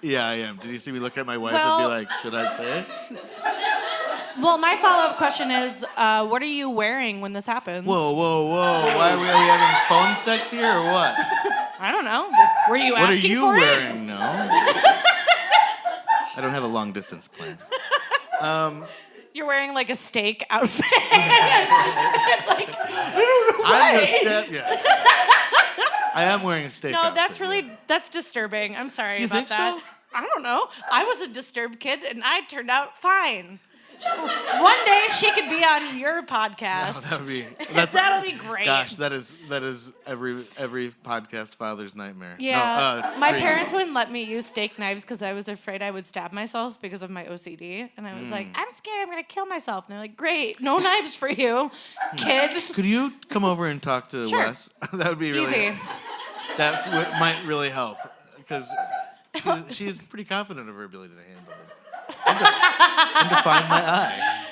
Yeah, I am. Did you see me look at my wife Well- and be like, should I say it? Well, my follow-up question is, what are you wearing when this happens? Whoa. Why are we having phone sex here or what? I don't know. Were you What are asking you for wearing? it? No. I don't have a long distance plan. You're wearing like a steak outfit. I don't know why. I am wearing a steak outfit. That's disturbing. I'm sorry You about think that. so? I don't know. I was a disturbed kid and I turned out fine. One day she could be on your podcast. That'll be great. Gosh, that is every podcast father's nightmare. Yeah. No, my dream. parents wouldn't let me use steak knives because I was afraid I would stab myself because of my OCD. And I was like, I'm scared I'm going to kill myself. And they're like, great, no knives for you, kid. Could you come over and talk to Sure. Wes? That would be really Easy. That might really help because she's pretty confident of her ability to handle it. And to find my eye.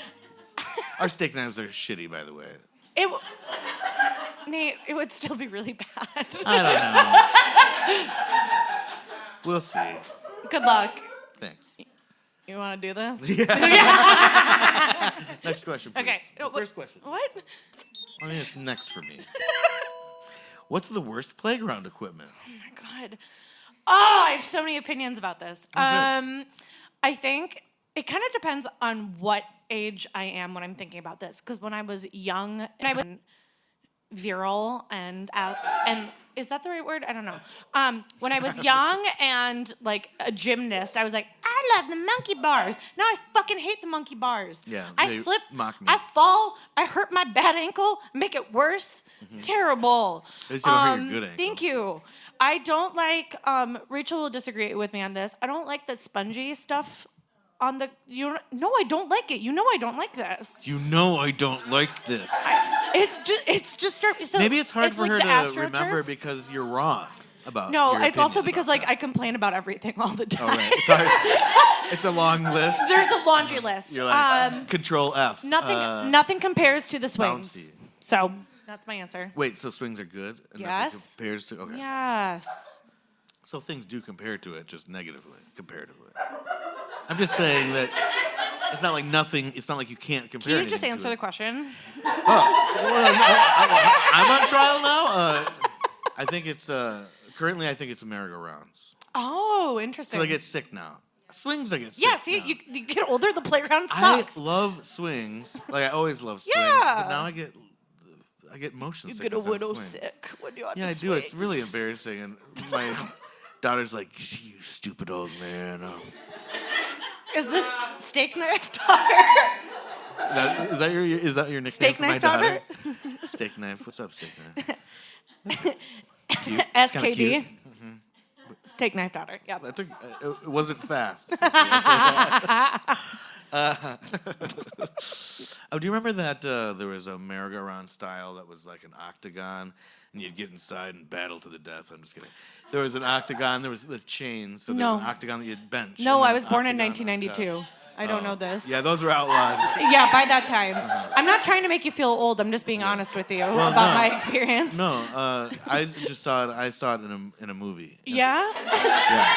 Our steak knives are shitty, by the way. Nate, it would still be really bad. I don't know. We'll see. Good luck. Thanks. You want to do this? Yeah. Next question, please. Okay. First question. What? I think it's next for me. What's the worst playground equipment? Oh my God. Oh, I have so many opinions about this. Oh, I think it kind of depends on what age I am when I'm thinking about this. Because when I was young, and I was virile and is that the right word? I don't know. When I was young and like a gymnast, I was like, I love the monkey bars. Now I fucking hate the monkey bars. Yeah, I they slip, mock me. I fall, I hurt my bad ankle, make it worse. It's terrible. At least you don't hurt your good ankle. Thank you. I don't like, Rachel will disagree with me on this. I don't like the spongy stuff on the, no, I don't like it. You know I don't like this. You know I don't like this. It's just so Maybe it's hard for like her the to AstroTurf. remember because you're wrong about No, your it's also opinion because about like that. I complain about everything all the Oh, time. right. It's hard. It's a long list. There's a laundry list. You're like, Control F. Nothing compares to the swings. Bouncy. So that's my answer. Wait, so swings are good? And Yes. nothing compares to, okay. Yes. So things do compare to it, just negatively, comparatively. I'm just saying that it's not like nothing, it's not like you can't compare Can you just anything answer to the it. question? I'm on trial now? I think it's, currently I think it's merry-go-rounds. Oh, interesting. So I get sick now. Swings I get sick Yeah, see, now. you get older, the playground I sucks. love swings. Like, I always love swings. Yeah. But now I get motion You sickness get a on widow swings. sick when you're on Yeah, the I do. It's swings. really embarrassing. And my daughter's like, you stupid old man. Oh. Is this steak knife daughter? Is that your nickname Steak for my knife daughter? daughter? Steak knife. What's up, steak knife? Cute. SKD. Kinda cute. Steak knife daughter. Yep. That took, it wasn't fast. Oh, do you remember that there was a merry-go-round style that was like an octagon, and you'd get inside and battle to the death? I'm just kidding. There was an octagon. There was with chains. So there No. was an octagon that you'd bench. No, and then I was an born in octagon on 1992. I don't know this. Yeah, those were outlawed. Yeah, by that time. I'm not trying to make you feel old. I'm just being honest with you about my experience. No, I just saw it. I saw it in a movie. Yeah? Yeah,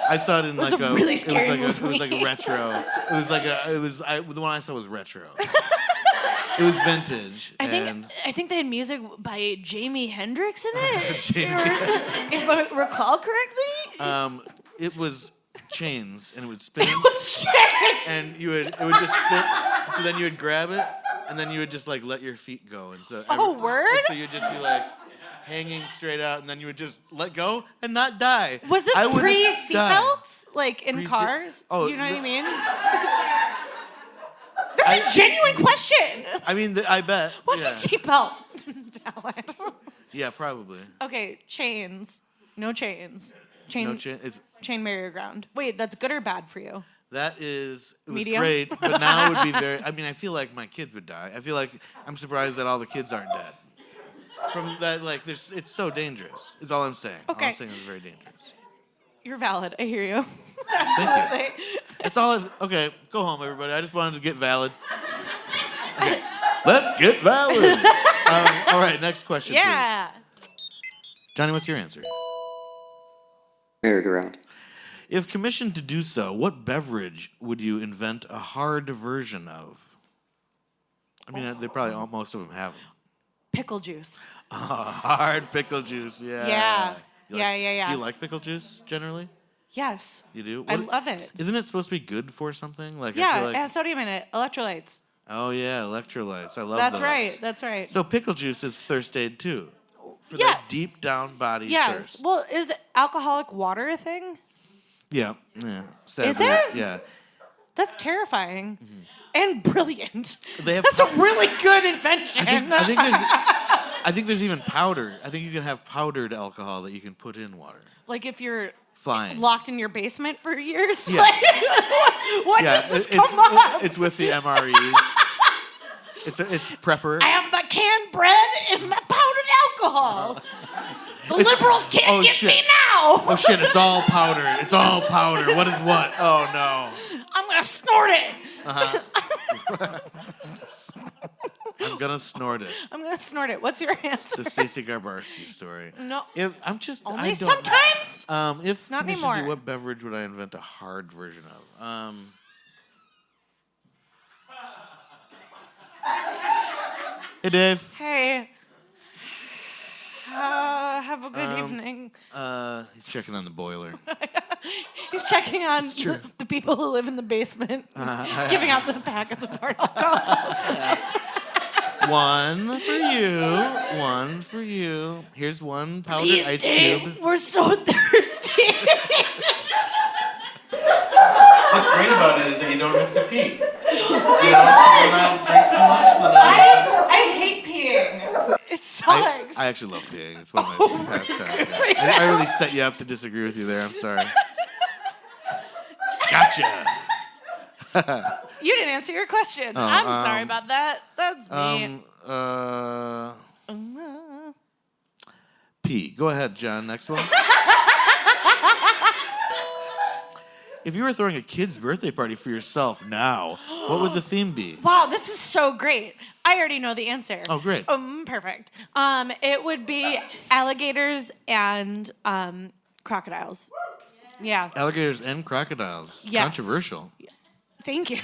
I saw it in was like a really scary it was like a movie. retro. The one I saw was retro. It was vintage. I think they had music by Jimi Hendrix in it. If I recall correctly. It was chains, and it would spin. It was chains. And it would just spin. So then you would grab it, and then you would just like let your feet go, and so. Word? And so you'd just be like hanging straight out, and then you would just let go and not die. Was this I wouldn't die. pre-seatbelts? Like in Pre-seat- cars? Oh, you know what I the- mean? That's a genuine question. I mean, I bet. What's yeah. a seatbelt? Valid. Yeah, probably. Okay, chains. No chains. Chain. No chain. Chain merry-go-round. Wait, that's good or bad for you? It was Medium? great, but now it would be very. I mean, I feel like my kids would die. I feel like I'm surprised that all the kids aren't dead. From that, like, it's so dangerous. Is all I'm saying. Okay. All I'm saying is very dangerous. You're valid. I hear you. Thank you. Absolutely. That's all. Okay, go home, everybody. I just wanted to get valid. Okay, let's get valid. All right, next question, Yeah. please. Johnny, what's your answer? Merry-go-round. If commissioned to do so, what beverage would you invent a hard version of? I mean, they probably most of them have them. Pickle juice. Hard pickle juice, yeah. Yeah. You Yeah. Do you like pickle juice generally? Yes. You do? I love it. Isn't it supposed to be good for something? Like, I Yeah, feel like, it has sodium in it. Electrolytes. oh yeah, electrolytes. I love That's those. right. That's right. So pickle juice is thirst aid too. For Yeah. that deep down body Yes. thirst. Well, is alcoholic water a thing? Yeah. Sadly, Is it? Yeah. That's terrifying and brilliant. They have That's a really good invention. I think there's even powder. I think you can have powdered alcohol that you can put in water. Like if you're Flying. locked in your basement for years. Yeah. Like, when does this come up? It's with the MREs. It's prepper. I have my canned bread and my powdered alcohol. The liberals can't get me now. Oh shit! It's all powder. It's all powder. What is what? Oh no. I'm gonna snort it. I'm gonna snort it. I'm gonna snort it. What's your answer? The Stacey Garbarski story. No. If I'm just Only I don't sometimes? know. If Not commissioned anymore. to, what beverage would I invent a hard version of? Hey Dave. Hey. Have a good evening. He's checking on the boiler. He's checking on the people who live in the basement, giving out the packets of hard alcohol. One for you. One for you. Here's one powdered Please, ice Dave, cube. we're so thirsty. What's great about it is that you don't have to pee. You know, you're not drink too much. I hate peeing. It sucks. I actually love peeing. It's one of my pastimes. Yeah. I really set you up to disagree with you there. I'm sorry. Gotcha. You didn't answer your question. Oh, I'm sorry about that. That's me. P. Go ahead, John. Next one. If you were throwing a kid's birthday party for yourself now, what would the theme be? Wow, this is so great. I already know the answer. Oh, great. Perfect. It would be alligators and crocodiles. Yeah. Alligators and crocodiles. Yes. Controversial. Thank you.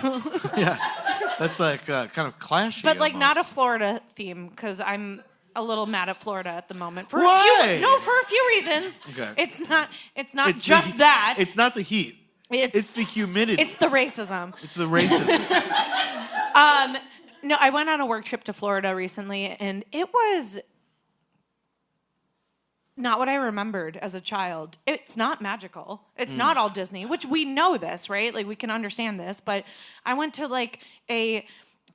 Yeah. That's like kind of clashy. But like not a almost. Florida theme because I'm a little mad at Florida at the moment for Why? for a few reasons. Okay. It's not It's just the, that. It's not the heat. It's the humidity. It's the racism. It's the racism. No, I went on a work trip to Florida recently and it was not what I remembered as a child. It's not magical. It's not all Disney, which we know this, right? Like we can understand this, but I went to like a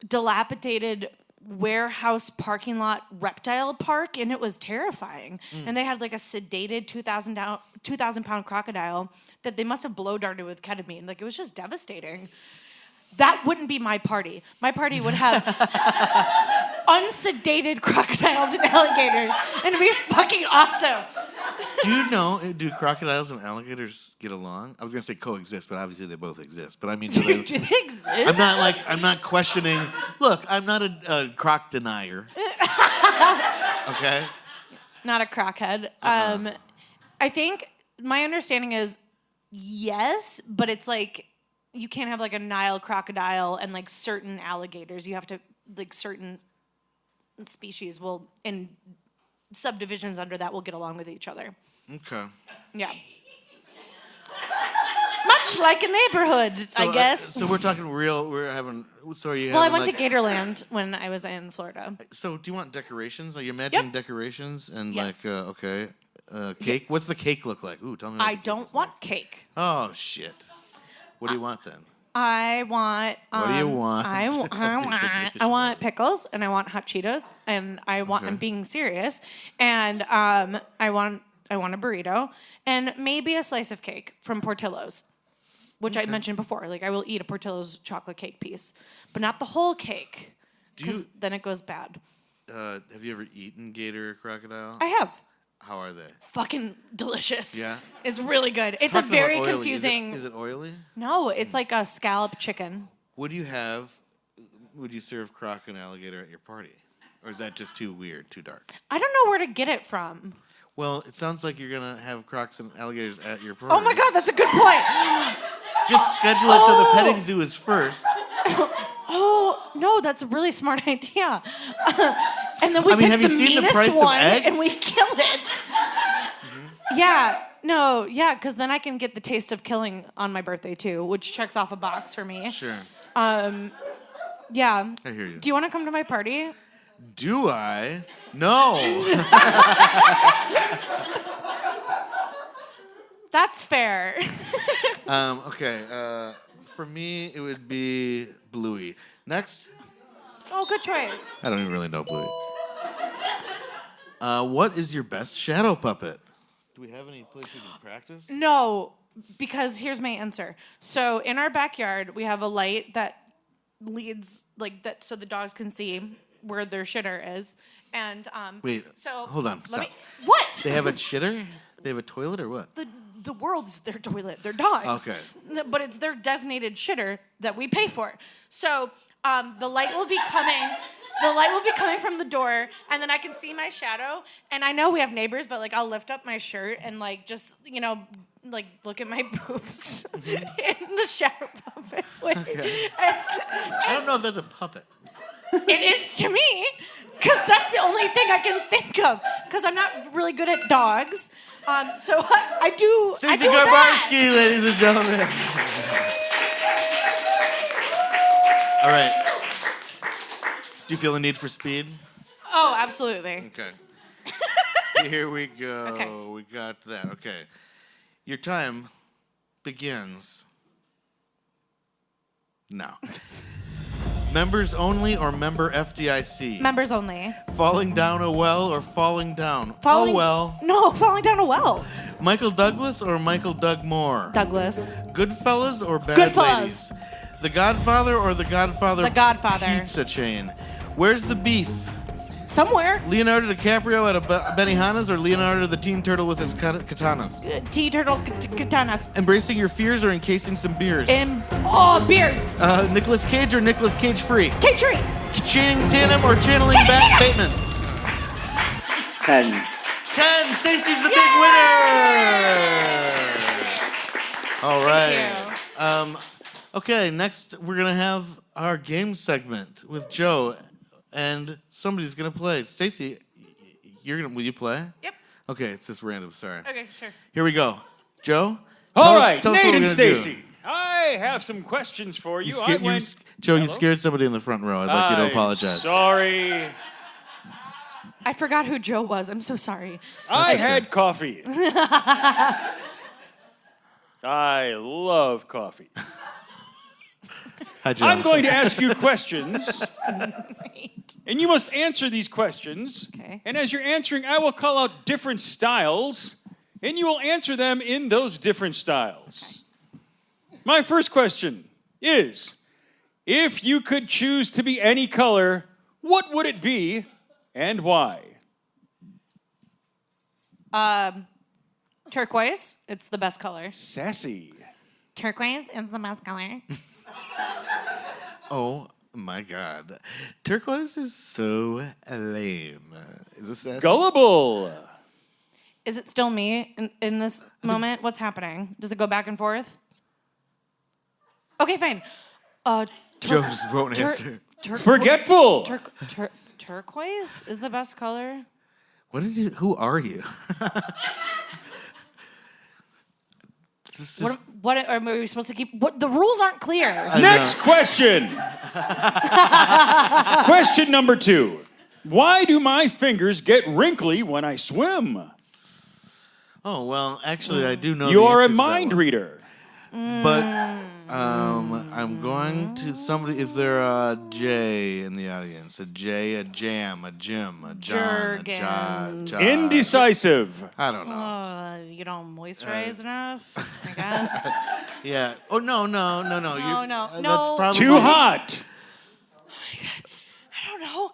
dilapidated warehouse parking lot reptile park and it was terrifying. And they had like a sedated 2,000 pound crocodile that they must have blow darted with ketamine. Like it was just devastating. That wouldn't be my party. My party would have unsedated crocodiles and alligators, and it'd be fucking awesome. Do crocodiles and alligators get along? I was gonna say coexist, but obviously they both exist. But I mean, Do they exist? I'm not questioning. Look, I'm not a croc denier. Okay. Not a crockhead. I think my understanding is yes, but it's like you can't have like a Nile crocodile and like certain alligators. You have to like certain species will in subdivisions under that will get along with each other. Okay. Yeah. Much like a neighborhood, I guess. So we're talking real. We're having. So are you? Well, I having, went like, to Gatorland when I was in Florida. So do you want decorations? Like you imagine Yep. decorations and Yes. like okay, cake. What's the cake look like? Ooh, tell me. What I the cake don't is want like. cake. Oh shit. What do you want then? I want. What do you want? I want pickles and I want hot Cheetos and I want. Okay. I'm being serious, and I want a burrito and maybe a slice of cake from Portillo's, which I mentioned before. Like I will eat a Portillo's chocolate cake piece, but not the whole cake, because then it goes bad. Have you ever eaten gator or crocodile? I have. How are they? Fucking delicious. Yeah? It's really good. It's Talking a about very oily. confusing. Is it oily? No, it's like a scallop chicken. Would you serve croc and alligator at your party? Or is that just too weird, too dark? I don't know where to get it from. Well, it sounds like you're going to have crocs and alligators at your party. Oh my God, that's a good point. Just schedule it so the petting zoo is first. Oh, no, that's a really smart idea. And then we I mean, pick have the you seen the meanest price of one eggs? and we kill it. Yeah, because then I can get the taste of killing on my birthday too, which checks off a box for me. Sure. Yeah. I hear you. Do you want to come to my party? Do I? No. That's fair. Okay. For me, it would be Bluey. Next. Oh, good choice. I don't even really know Bluey. What is your best shadow puppet? Do we have any place we can practice? No, because here's my answer. So in our backyard, we have a light that leads like that so the dogs can see where their shitter is. And Wait. so Hold on. Let Stop. me what? They have a shitter? They have a toilet or what? The world is their toilet. They're dogs. Okay. But it's their designated shitter that we pay for. So the light will be coming. The light will be coming from the door, and then I can see my shadow. And I know we have neighbors, but like I'll lift up my shirt and like just like look at my boobs in the shadow puppet way. Okay. And I don't know if that's a puppet. it is to me, because that's the only thing I can think of. Because I'm not really good at dogs, so I do. I Stacey do that. Garbarski, ladies and gentlemen. All right. Do you feel the need for speed? Oh, absolutely. Okay. Here we go. Okay. We got that. Okay. Your time begins now. Members only or member FDIC? Members only. Falling down a well or falling down? Falling, Oh well. No, falling down a well. Michael Douglas or Michael Doug Moore? Douglas. Goodfellas or Bad Goodfellas. Ladies? The Godfather or the Godfather The Godfather. Pizza chain? Where's the beef? Somewhere. Leonardo DiCaprio at a Benihana's or Leonardo the Teen Turtle with his katanas? Tea turtle katanas. Embracing your fears or encasing some beers? Beers. Nicolas Cage or Nicolas Cage free? Cage free. Channing Tatum or channeling Bateman? 10. 10. Stacey's the big winner. All right. Okay, next we're gonna have our game segment with Joe, and somebody's gonna play. Stacey, will you play? Yep. Okay, it's just random. Sorry. Okay, sure. Here we go. Joe. All right, tell us what Nate we're and gonna do. Stacy, I have some questions for you. Joe, you Hello? scared somebody in the front row. I'd like you to apologize. Sorry. I forgot who Joe was. I'm so sorry. I had coffee. I love coffee. Hi, Joe. I'm going to ask you questions, and you must answer these questions. Okay. And as you're answering, I will call out different styles, and you will answer them in those different styles. Okay. My first question is, if you could choose to be any color, what would it be and why? Turquoise. It's the best color. Sassy. Turquoise is the best color. Oh my God, turquoise is so lame. Is this sassy? Gullible. Is it still me in this moment? What's happening? Does it go back and forth? Okay, fine. Joe just won't answer. Forgetful. Turquoise is the best color. What did you? Who are you? What are we supposed to keep? What, the rules aren't clear. Next question. Question number 2. Why do my fingers get wrinkly when I swim? Oh well, actually, I do know. You the are a answer to that mind one. reader. But I'm going to somebody. Is there a J in the audience? A J, a jam, a Jim, a John, a John. Indecisive. I don't know. You don't moisturise enough, I guess. Yeah. Oh no. No. That's probably Too hot. I don't know.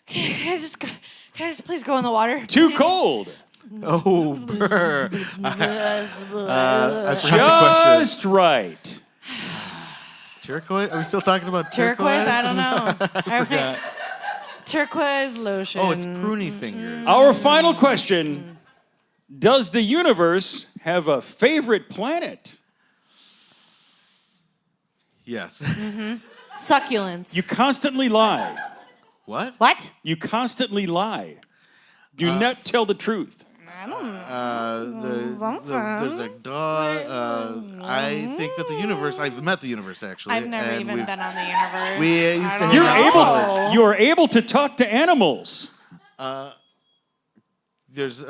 Can I just please go in the water? Too please? cold. Oh, brr. I forgot the question. Just right. Turquoise? Are we still talking about Turquoise? turquoise? I don't know. I forgot. Turquoise lotion. Oh, it's pruny fingers. Our final question. Does the universe have a favorite planet? Yes. Succulents. You constantly lie. What? What? You constantly lie. Do not tell the truth. I don't know. There's a dog. I think that the universe. I've met the universe actually. I've never and even been on the universe. We used to hang You're out in college. able. You are able to talk to animals. There's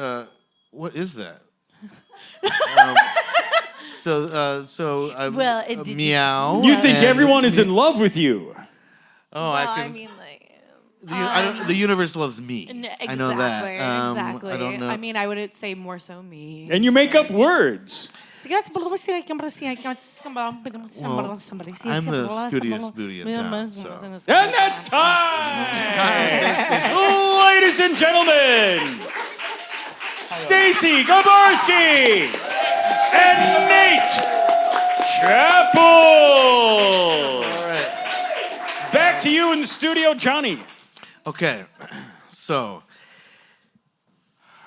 what is that? So Well, it didn't- meow. You think and everyone is in love with you. Oh, Well, I can. mean, like. The universe loves me. Exactly, I know that. Exactly. I don't know. I mean, I would say more so me. And you make up words. I'm the studious booty in town. So. And that's time! Ladies and gentlemen, Stacey Garbarski and Nate Chappell. All right. Back to you in the studio, Johnny. Okay, so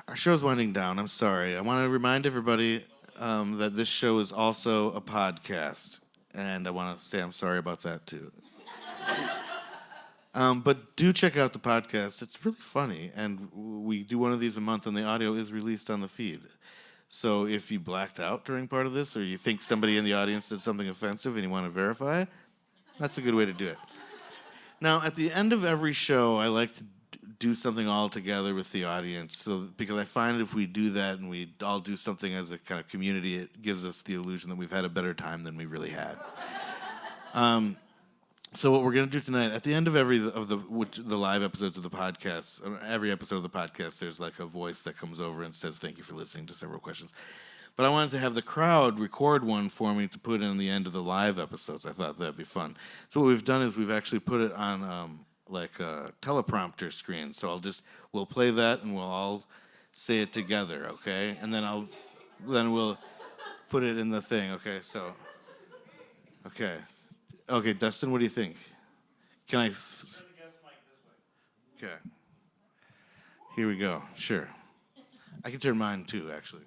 our show's winding down. I'm sorry. I want to remind everybody that this show is also a podcast, and I want to say I'm sorry about that too. But do check out the podcast. It's really funny, and we do one of these a month, and the audio is released on the feed. So if you blacked out during part of this, or you think somebody in the audience did something offensive and you want to verify, that's a good way to do it. Now, at the end of every show, I like to do something all together with the audience, because I find if we do that and we all do something as a kind of community, it gives us the illusion that we've had a better time than we really had. So what we're going to do tonight, at the end of the live episodes of the podcast, every episode of the podcast, there's like a voice that comes over and says, "Thank you for listening to several questions." But I wanted to have the crowd record one for me to put in the end of the live episodes. I thought that'd be fun. So what we've done is we've actually put it on like a teleprompter screen. So we'll play that and we'll all say it together, okay? And then we'll put it in the thing, okay? So, okay, Dustin, what do you think? Can I? Okay. Here we go. Sure. I can turn mine too, actually.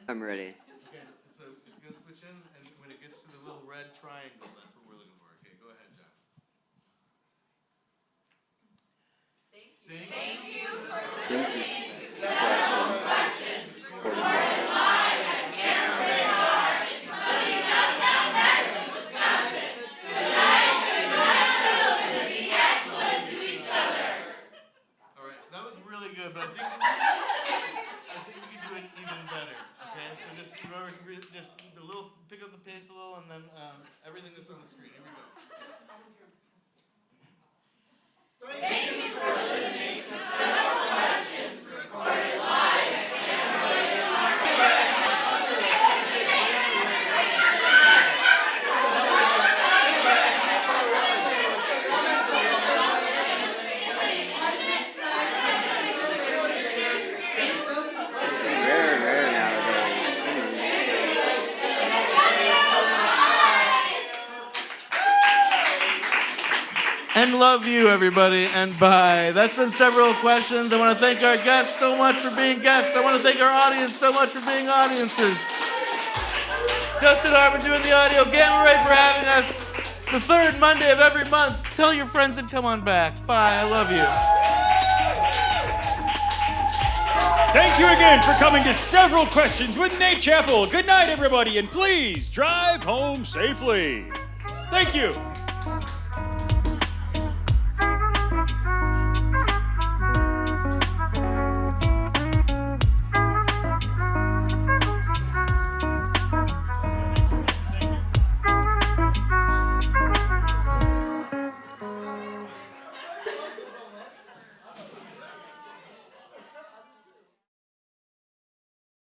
I'm ready. Okay, so it's gonna switch in, and when it gets to the little red triangle, that's what we're looking for. Okay, go ahead, John. Thank you. All right, that was really good, but I think we can do it even better. Okay, so just remember, just the little, pick up the pace a little, and then everything that's on the screen. Here we go. It's rare and rare nowadays. And love you, everybody, and bye. That's been several questions. I want to thank our guests so much for being guests. I want to thank our audience so much for being audiences. Dustin Harmon doing the audio. Gamma Ray for having us. The third Monday of every month. Tell your friends and come on back. Bye. I love you. Thank you again for coming to Several Questions with Nate Chappell. Good night, everybody, and please drive home safely. Thank you.